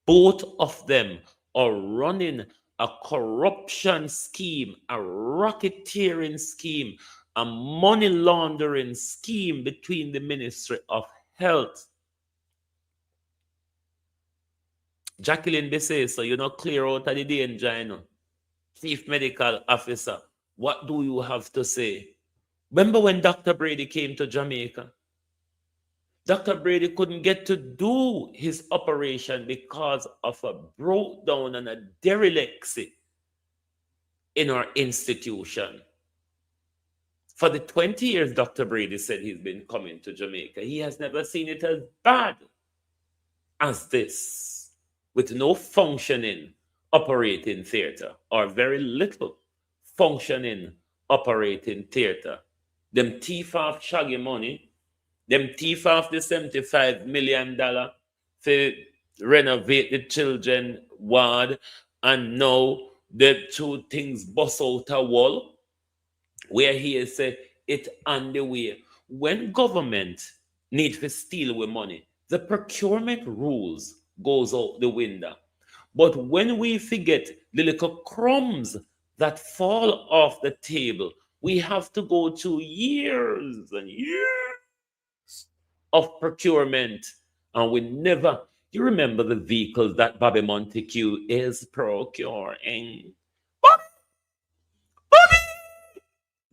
Both of them are running a corruption scheme, a racketeering scheme, a money laundering scheme between the Ministry of Health. Jacqueline Bessay, so you're not clear out of the danger, you know. Chief Medical Officer, what do you have to say? Remember when Dr. Brady came to Jamaica? Dr. Brady couldn't get to do his operation because of a breakdown and a derelictcy in our institution. For the 20 years Dr. Brady said he's been coming to Jamaica, he has never seen it as bad as this, with no functioning operating theater, or very little functioning operating theater. Them thief off shaggy money, them thief off the $75 million to renovate the children ward, and now the two things bust out a wall, where he say it on the way. When government need to steal with money, the procurement rules goes out the window. But when we forget the little crumbs that fall off the table, we have to go to years and years of procurement, and we never. You remember the vehicles that Bobby Montague is procuring?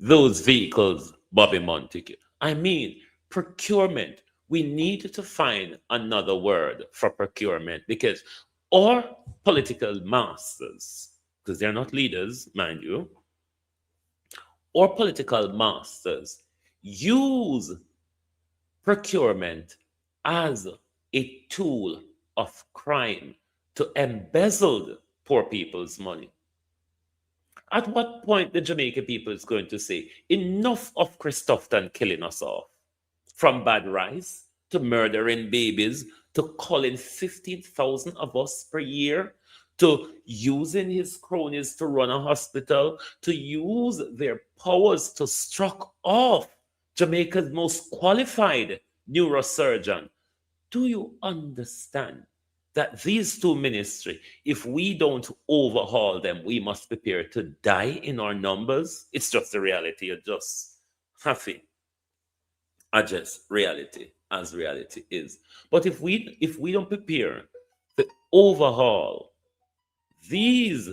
Those vehicles, Bobby Montague. I mean, procurement. We need to find another word for procurement, because our political masters, because they're not leaders, mind you, our political masters use procurement as a tool of crime to embezzle poor people's money. At what point the Jamaican people is going to say, enough of Chris Tufton killing us off? From bad rice to murdering babies to calling 15,000 of us per year, to using his cronies to run a hospital, to use their powers to struck off Jamaica's most qualified neurosurgeon. Do you understand that these two ministries, if we don't overhaul them, we must prepare to die in our numbers? It's just the reality. You just have to adjust reality as reality is. But if we don't prepare to overhaul these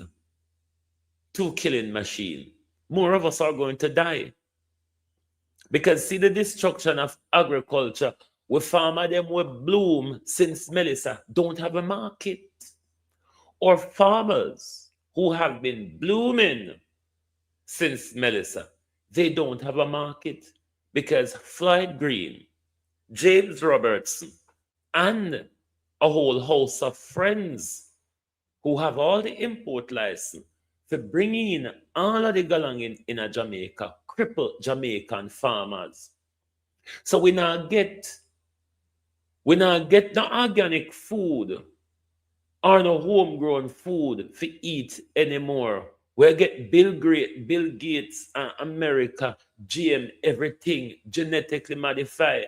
two killing machines, more of us are going to die. Because see the destruction of agriculture, we farmer them will bloom since Melissa don't have a market. Or farmers who have been blooming since Melissa, they don't have a market, because Floyd Green, James Robertson, and a whole host of friends who have all the import license for bringing in all of the galang in a Jamaica, cripple Jamaican farmers. So we now get the organic food or no homegrown food to eat anymore. We get Bill Gates, America, GM, everything genetically modified.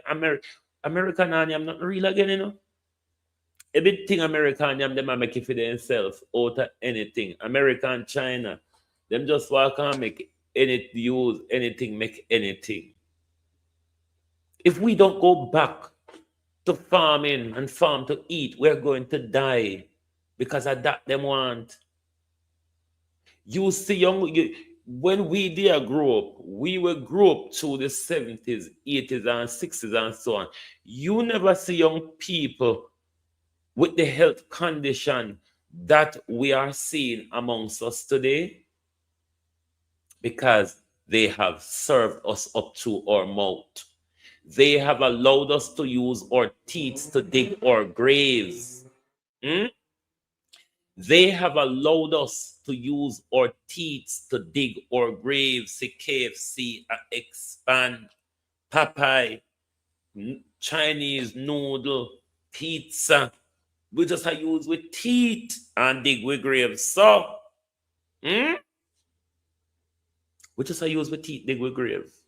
American Army, I'm not real again, you know. Everything American them make it for themselves out of anything. American China, them just walk and make anything, make anything. If we don't go back to farming and farm to eat, we're going to die because of that them want. You see, when we there grew up, we will grow up through the 70s, 80s, and 60s, and so on. You never see young people with the health condition that we are seeing amongst us today because they have served us up to our mouth. They have allowed us to use our teeth to dig our graves. They have allowed us to use our teeth to dig our graves. See KFC, Expand, Popeye, Chinese noodle, pizza. We just have use with teeth and dig with graves. So, we just have use with teeth, dig with graves.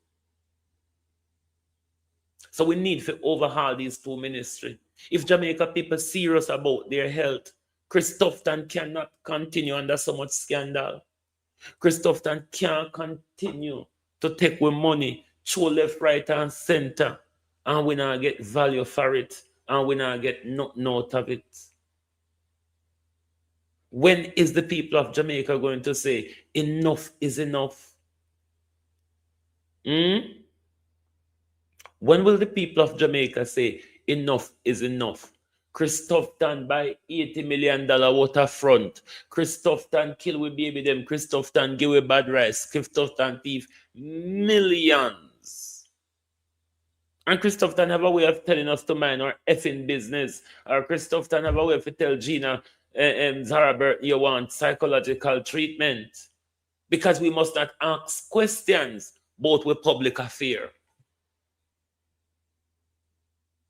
So we need to overhaul these two ministries. If Jamaica people serious about their health, Chris Tufton cannot continue under so much scandal. Chris Tufton can't continue to take with money, show left, right, and center, and we not get value for it, and we not get nothing out of it. When is the people of Jamaica going to say, enough is enough? When will the people of Jamaica say, enough is enough? Chris Tufton buy $80 million waterfront. Chris Tufton kill with baby them. Chris Tufton give with bad rice. Chris Tufton thief millions. And Chris Tufton have a way of telling us to mind our effing business. Or Chris Tufton have a way to tell Gina and Zara Burton you want psychological treatment. Because we must not ask questions, both with public affair.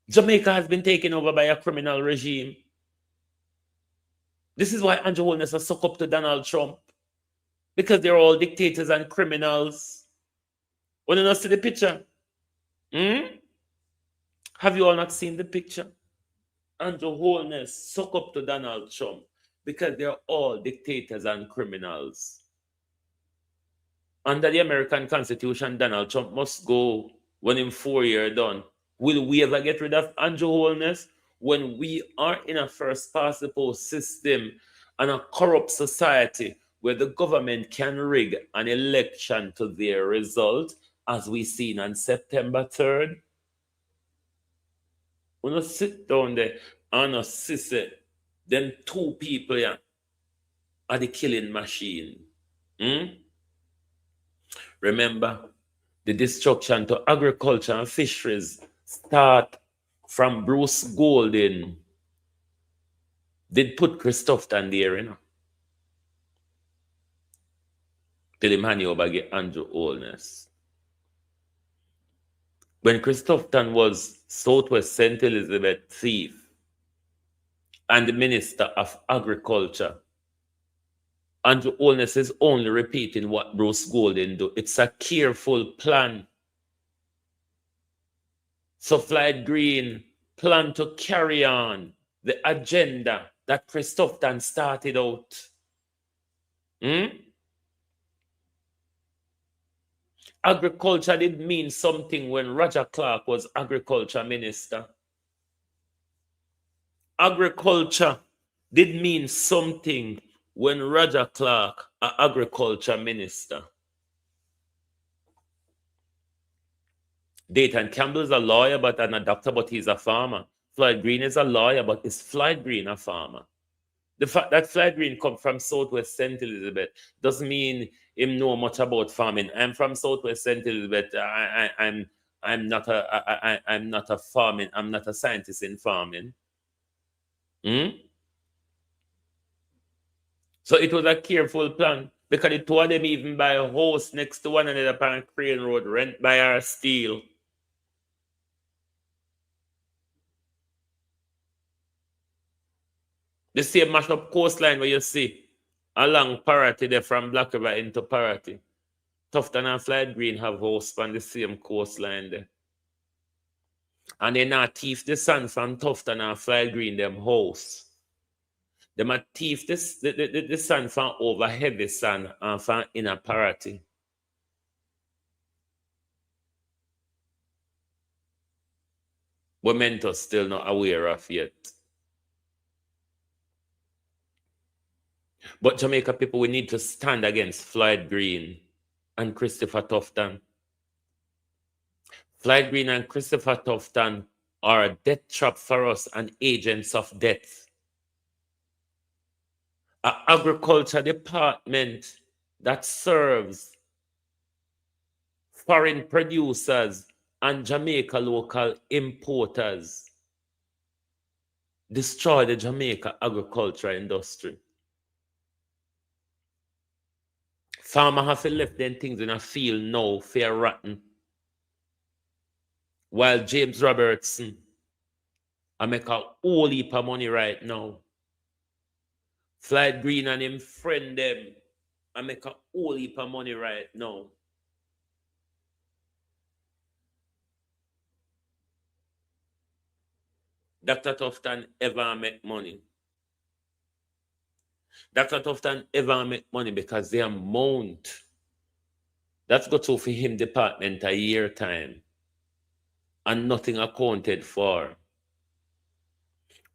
Jamaica has been taken over by a criminal regime. This is why Andrew Holness has sucked up to Donald Trump. Because they're all dictators and criminals. Want to see the picture? Have you all not seen the picture? Andrew Holness suck up to Donald Trump because they're all dictators and criminals. Under the American Constitution, Donald Trump must go when in 4 years done. Will we ever get rid of Andrew Holness? When we are in a first past the post system and a corrupt society where the government can rig an election to their result, as we seen on September 3rd, we don't sit down there and see them two people here are the killing machine. Remember, the destruction to agriculture and fisheries start from Bruce Golding. Did put Chris Tufton there, you know. Till him hand over get Andrew Holness. When Chris Tufton was Southwest St. Elizabeth thief and the Minister of Agriculture, Andrew Holness is only repeating what Bruce Golding do. It's a careful plan. So Floyd Green planned to carry on the agenda that Chris Tufton started out. Agriculture did mean something when Roger Clark was agriculture minister. Agriculture did mean something when Roger Clark, an agriculture minister. Dayton Campbell is a lawyer, but and a doctor, but he's a farmer. Floyd Green is a lawyer, but is Floyd Green a farmer? The fact that Floyd Green come from Southwest St. Elizabeth doesn't mean him know much about farming. I'm from Southwest St. Elizabeth. I'm not a farming. I'm not a scientist in farming. So it was a careful plan because the two of them even buy a house next to one another on Crane Road, rent by our steel. The same mashed up coastline where you see along Paraty there from Black River into Paraty. Tufton and Floyd Green have house on the same coastline there. And they not thief the son from Tufton and Floyd Green them house. They might thief the son from over heavy son and from inner parity. But Mentor still not aware of yet. But Jamaica people, we need to stand against Floyd Green and Christopher Tufton. Floyd Green and Christopher Tufton are a death trap for us and agents of death. An agriculture department that serves foreign producers and Jamaica local importers destroy the Jamaica agriculture industry. Farmers have to left them things in a field now, fair rotten. While James Robertson, I make a whole heap of money right now. Floyd Green and him friend them, I make a whole heap of money right now. Dr. Tufton ever make money. Dr. Tufton ever make money because the amount that's got to for him department a year time and nothing accounted for.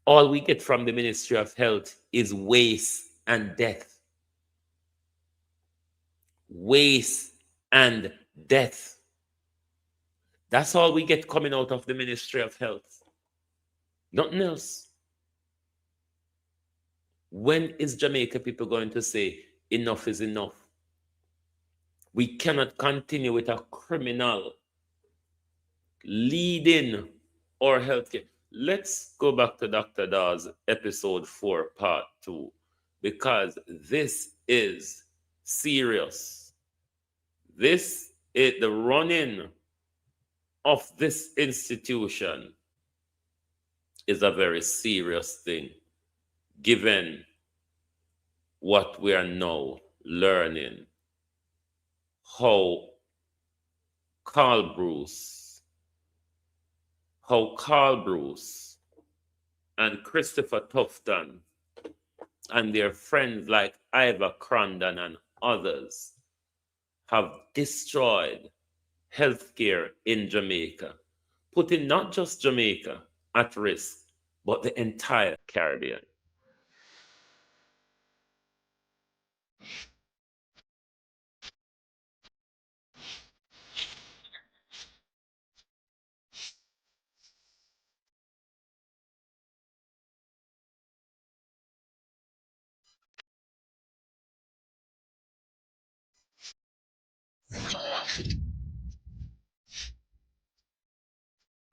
All we get from the Ministry of Health is waste and death. Waste and death. That's all we get coming out of the Ministry of Health. Nothing else. When is Jamaica people going to say enough is enough? We cannot continue with a criminal leading our healthcare. Let's go back to Dr. Dawes, episode 4, part 2, because this is serious. This is the running of this institution is a very serious thing, given what we are now learning, how Carl Bruce and Christopher Tufton and their friends like Ivor Crandon and others have destroyed healthcare in Jamaica, putting not just Jamaica at risk, but the entire Caribbean.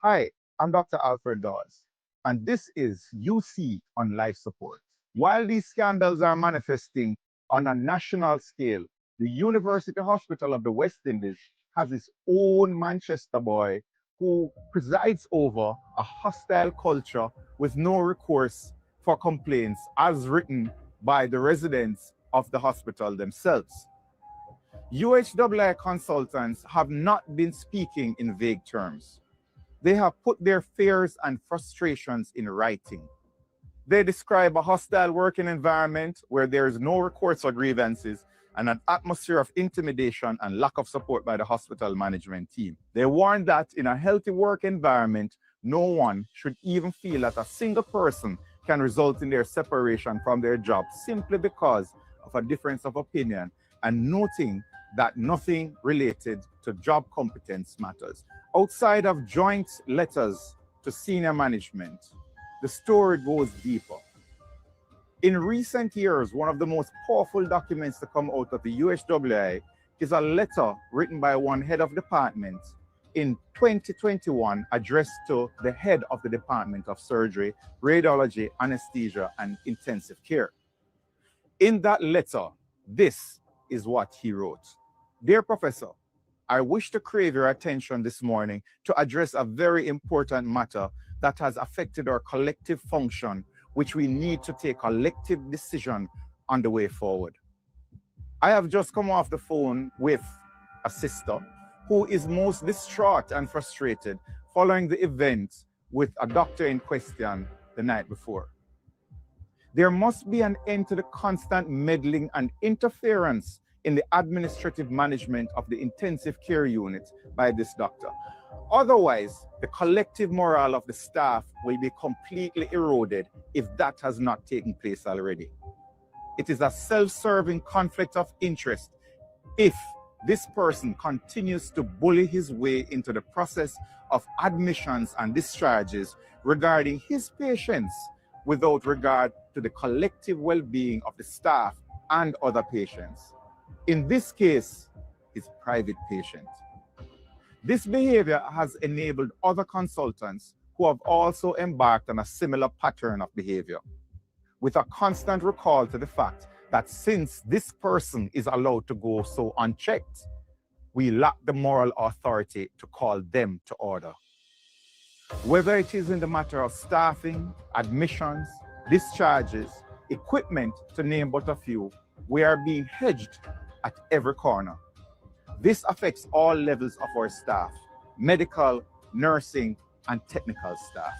Hi, I'm Dr. Alfred Dawes, and this is UC on Life Support. While these scandals are manifesting on a national scale, the University Hospital of the West Indies has its own Manchester boy who presides over a hostile culture with no recourse for complaints, as written by the residents of the hospital themselves. UHWI consultants have not been speaking in vague terms. They have put their fears and frustrations in writing. They describe a hostile working environment where there is no recourse for grievances and an atmosphere of intimidation and lack of support by the hospital management team. They warn that in a healthy work environment, no one should even feel that a single person can result in their separation from their job simply because of a difference of opinion, and noting that nothing related to job competence matters. Outside of joint letters to senior management, the story goes deeper. In recent years, one of the most powerful documents to come out of the UHWI is a letter written by one head of department in 2021 addressed to the head of the Department of Surgery, Radiology, Anesthesia, and Intensive Care. In that letter, this is what he wrote. Dear Professor, I wish to crave your attention this morning to address a very important matter that has affected our collective function, which we need to take collective decision on the way forward. I have just come off the phone with a sister who is most distraught and frustrated following the event with a doctor in question the night before. There must be an end to the constant meddling and interference in the administrative management of the intensive care unit by this doctor. Otherwise, the collective morale of the staff will be completely eroded if that has not taken place already. It is a self-serving conflict of interest if this person continues to bully his way into the process of admissions and discharges regarding his patients without regard to the collective well-being of the staff and other patients. In this case, his private patient. This behavior has enabled other consultants who have also embarked on a similar pattern of behavior, with a constant recall to the fact that since this person is allowed to go so unchecked, we lack the moral authority to call them to order. Whether it is in the matter of staffing, admissions, discharges, equipment, to name but a few, we are being hedged at every corner. This affects all levels of our staff, medical, nursing, and technical staff.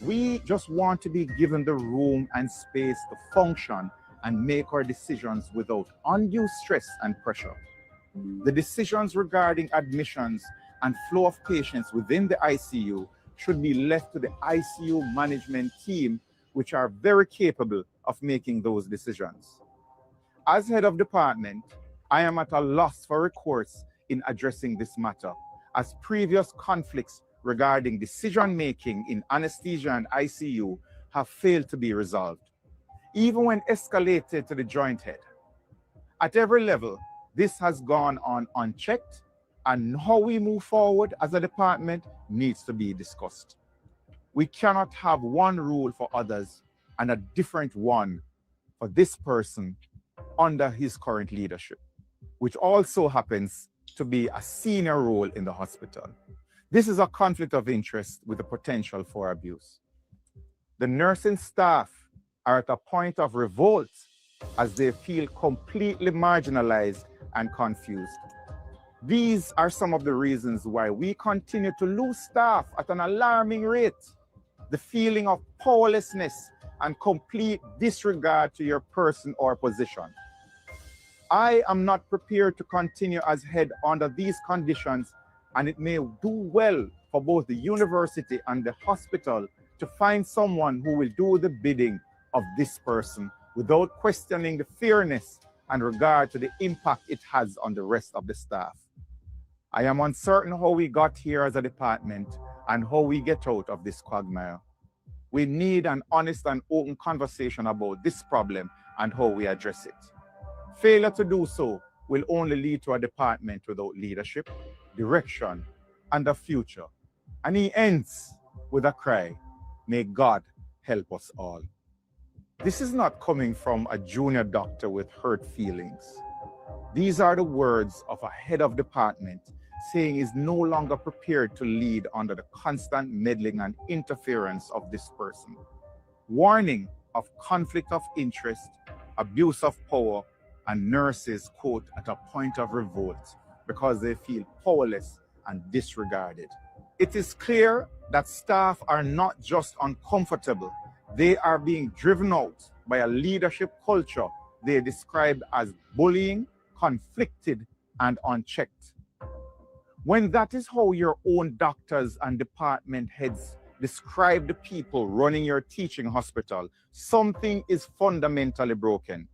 We just want to be given the room and space to function and make our decisions without undue stress and pressure. The decisions regarding admissions and flow of patients within the ICU should be left to the ICU management team, which are very capable of making those decisions. As head of department, I am at a loss for recourse in addressing this matter, as previous conflicts regarding decision-making in anesthesia and ICU have failed to be resolved, even when escalated to the joint head. At every level, this has gone on unchecked, and how we move forward as a department needs to be discussed. We cannot have one rule for others and a different one for this person under his current leadership, which also happens to be a senior role in the hospital. This is a conflict of interest with the potential for abuse. The nursing staff are at a point of revolt as they feel completely marginalized and confused. These are some of the reasons why we continue to lose staff at an alarming rate. The feeling of powerlessness and complete disregard to your person or position. I am not prepared to continue as head under these conditions, and it may do well for both the university and the hospital to find someone who will do the bidding of this person without questioning the fairness and regard to the impact it has on the rest of the staff. I am uncertain how we got here as a department and how we get out of this quagmire. We need an honest and open conversation about this problem and how we address it. Failure to do so will only lead to a department without leadership, direction, and a future. And he ends with a cry, "May God help us all." This is not coming from a junior doctor with hurt feelings. These are the words of a head of department saying he's no longer prepared to lead under the constant meddling and interference of this person. Warning of conflict of interest, abuse of power, and nurses, quote, at a point of revolt because they feel powerless and disregarded. It is clear that staff are not just uncomfortable, they are being driven out by a leadership culture they described as bullying, conflicted, and unchecked. When that is how your own doctors and department heads describe the people running your teaching hospital, something is fundamentally broken.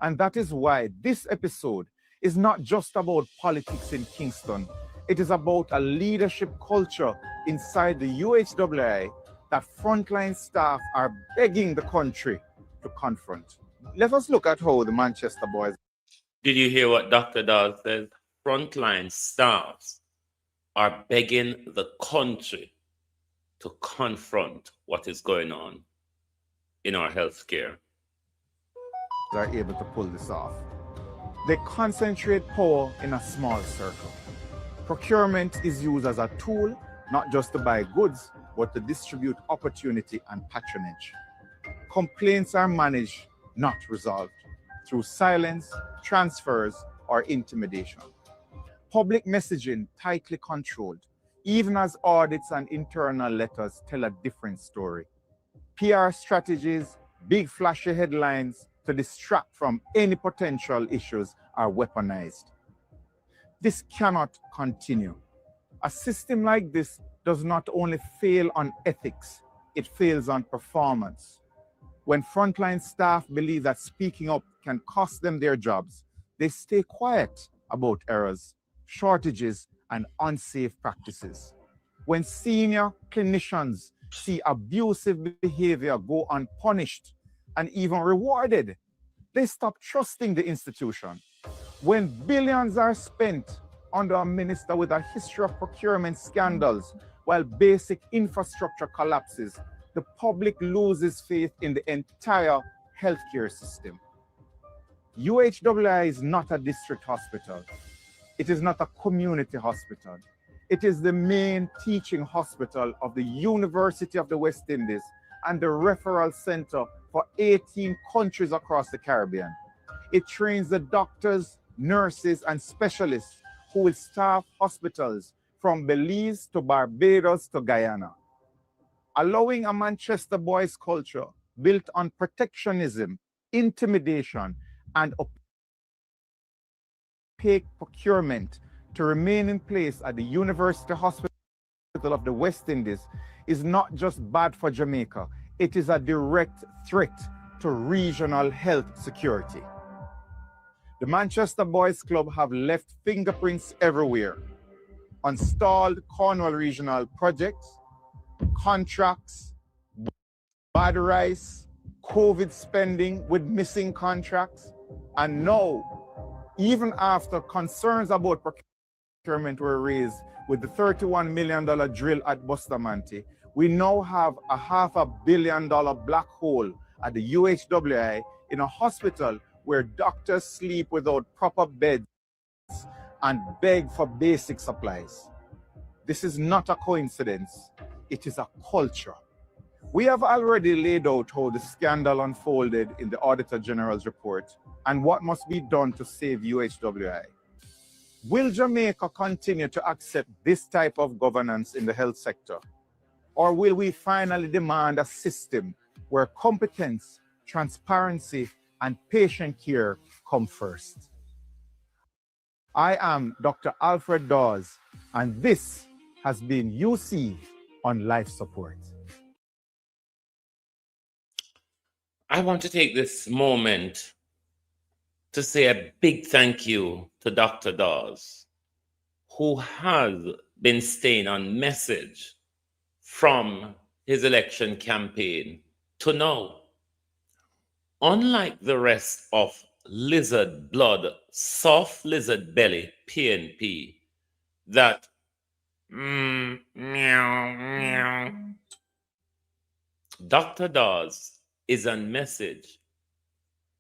And that is why this episode is not just about politics in Kingston. It is about a leadership culture inside the UHWI that frontline staff are begging the country to confront. Let us look at how the Manchester boys. Did you hear what Dr. Dahl said? Frontline staffs are begging the country to confront what is going on in our healthcare. Are able to pull this off. They concentrate power in a small circle. Procurement is used as a tool, not just to buy goods, but to distribute opportunity and patronage. Complaints are managed, not resolved, through silence, transfers, or intimidation. Public messaging tightly controlled. even as audits and internal letters tell a different story. PR strategies, big flashy headlines to distract from any potential issues are weaponized. This cannot continue. A system like this does not only fail on ethics, it fails on performance. When frontline staff believe that speaking up can cost them their jobs, they stay quiet about errors, shortages, and unsafe practices. When senior clinicians see abusive behavior go unpunished and even rewarded, they stop trusting the institution. When billions are spent under a minister with a history of procurement scandals while basic infrastructure collapses, the public loses faith in the entire healthcare system. UHWI is not a district hospital. It is not a community hospital. It is the main teaching hospital of the University of the West Indies and the referral center for 18 countries across the Caribbean. It trains the doctors, nurses, and specialists who will staff hospitals from Belize to Barbados to Guyana. Allowing a Manchester boys culture built on protectionism, intimidation, and opaque procurement to remain in place at the University Hospital of the West Indies is not just bad for Jamaica, it is a direct threat to regional health security. The Manchester Boys Club have left fingerprints everywhere on stalled Cornwall regional projects, contracts, bad rice, COVID spending with missing contracts, and now, even after concerns about procurement were raised with the $31 million drill at Bustamante, we now have a $500 million black hole at the UHWI in a hospital where doctors sleep without proper beds and beg for basic supplies. This is not a coincidence, it is a culture. We have already laid out how the scandal unfolded in the Auditor General's report and what must be done to save UHWI. Will Jamaica continue to accept this type of governance in the health sector? Or will we finally demand a system where competence, transparency, and patient care come first? I am Dr. Alfred Dawes, and this has been UC on Life Support. I want to take this moment to say a big thank you to Dr. Dawes, who has been staying on message from his election campaign to now. Unlike the rest of lizard blood, soft lizard belly PNP, that meow, meow, Dr. Dawes is on message.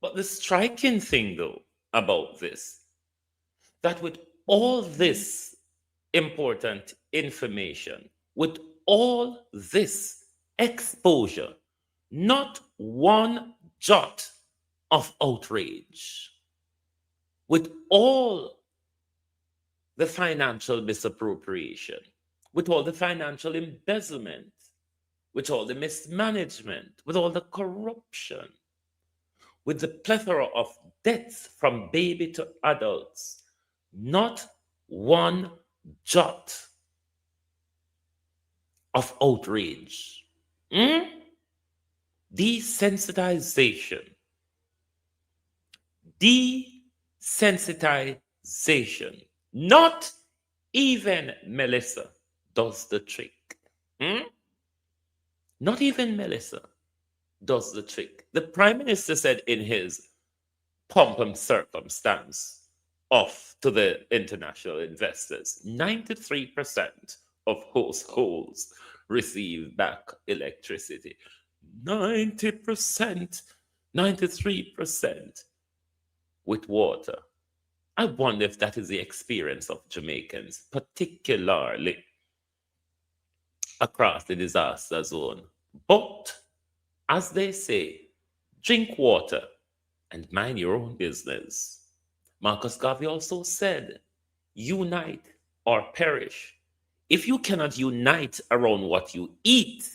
But the striking thing, though, about this, that with all this important information, with all this exposure, not one jot of outrage, with all the financial misappropriation, with all the financial embezzlement, with all the mismanagement, with all the corruption, with the plethora of deaths from baby to adults, not one jot of outrage. Desensitization. Desensitization. Not even Melissa does the trick. Not even Melissa does the trick. The Prime Minister said in his pomp and circumstance off to the international investors, 93% of households receive back electricity. 90%, 93% with water. I wonder if that is the experience of Jamaicans, particularly across the disaster zone. But, as they say, drink water and mind your own business. Marcus Garvey also said, unite or perish. if you cannot unite around what you eat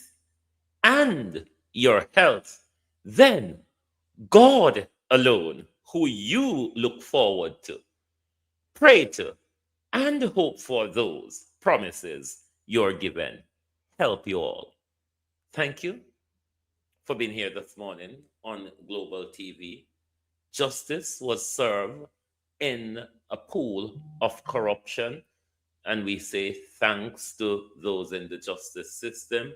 and your health, then God alone, who you look forward to, pray to, and hope for those promises you're given, help you all. Thank you for being here this morning on Global TV. Justice was served in a pool of corruption, and we say thanks to those in the justice system,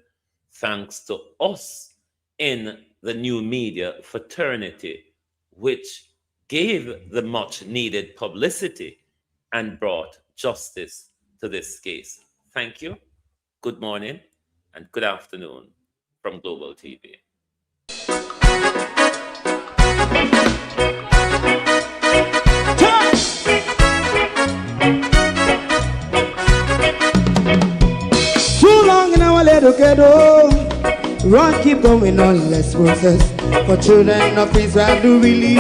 thanks to us in the new media fraternity, which gave the much needed publicity and brought justice to this case. Thank you, good morning, and good afternoon from Global TV. Too long in our little ghetto, run keep going on, less process. For children of Israel do really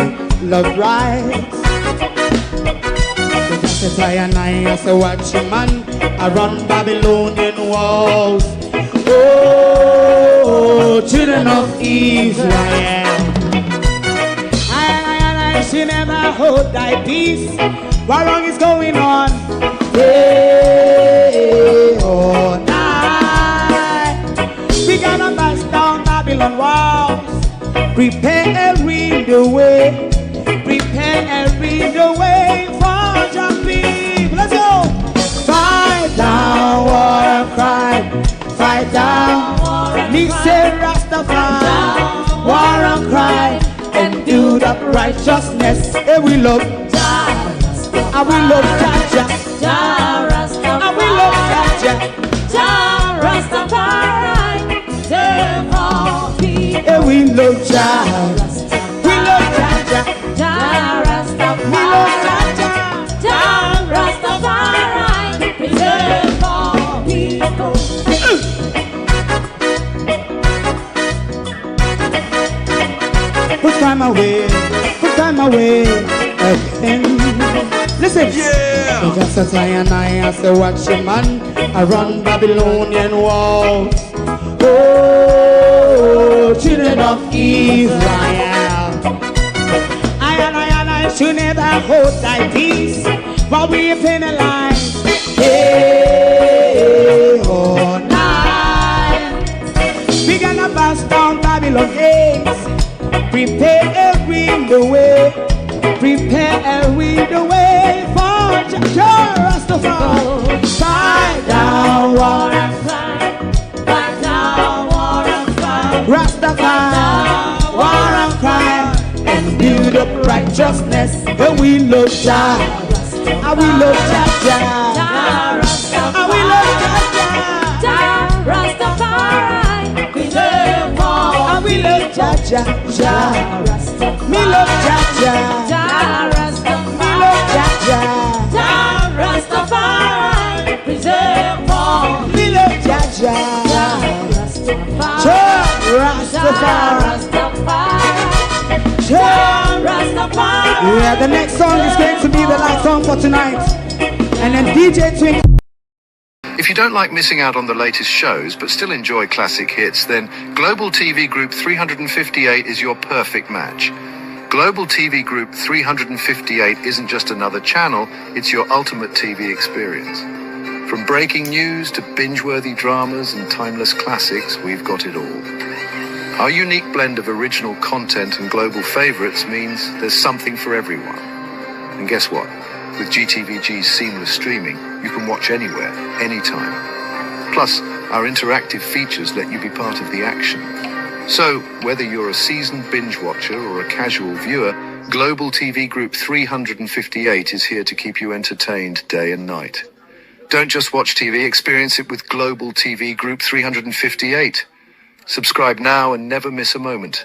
love rights. So that's why I say watch your man around Babylonian walls. Oh, children of Israel, I should never hold thy peace. What wrong is going on? Day or night, we gonna bust down Babylon walls. Prepare and read the way. Prepare and read the way for your people. Let's go. Fight down war and crime. Fight down war and crime. Say Rastafari. War and crime. And do that righteousness. And we love Jah. And we love Jah. Jah Rastafari. And we love Jah. Jah Rastafari. Save all people. And we love Jah. We love Jah. Jah Rastafari. We love Jah. Jah Rastafari. Preserve all people. Put time away. Put time away again. Listen. Yeah. So just as I say watch your man around Babylonian walls. Oh, children of Israel, I should never hold thy peace, while we penalize day or night. We gonna bust down Babylon gates. Prepare and read the way. Prepare and read the way for Jah Rastafari. Fight down war and crime. Fight down war and crime. Rastafari, war and crime, and build up righteousness. And we love Jah. And we love Jah. And we love Jah. Jah Rastafari. Preserve all. And we love Jah. Me love Jah. Jah Rastafari. Me love Jah. Jah Rastafari. Preserve all. Me love Jah. Jah Rastafari. Jah Rastafari. Yeah, the next song is going to be the last song for tonight. And then DJ Twink. If you don't like missing out on the latest shows but still enjoy classic hits, then Global TV Group 358 is your perfect match. Global TV Group 358 isn't just another channel, it's your ultimate TV experience. From breaking news to binge-worthy dramas and timeless classics, we've got it all. Our unique blend of original content and global favorites means there's something for everyone. And guess what? With GTVG's seamless streaming, you can watch anywhere, anytime. Plus, our interactive features let you be part of the action. So, whether you're a seasoned binge watcher or a casual viewer, Global TV Group 358 is here to keep you entertained day and night. Don't just watch TV, experience it with Global TV Group 358. Subscribe now and never miss a moment.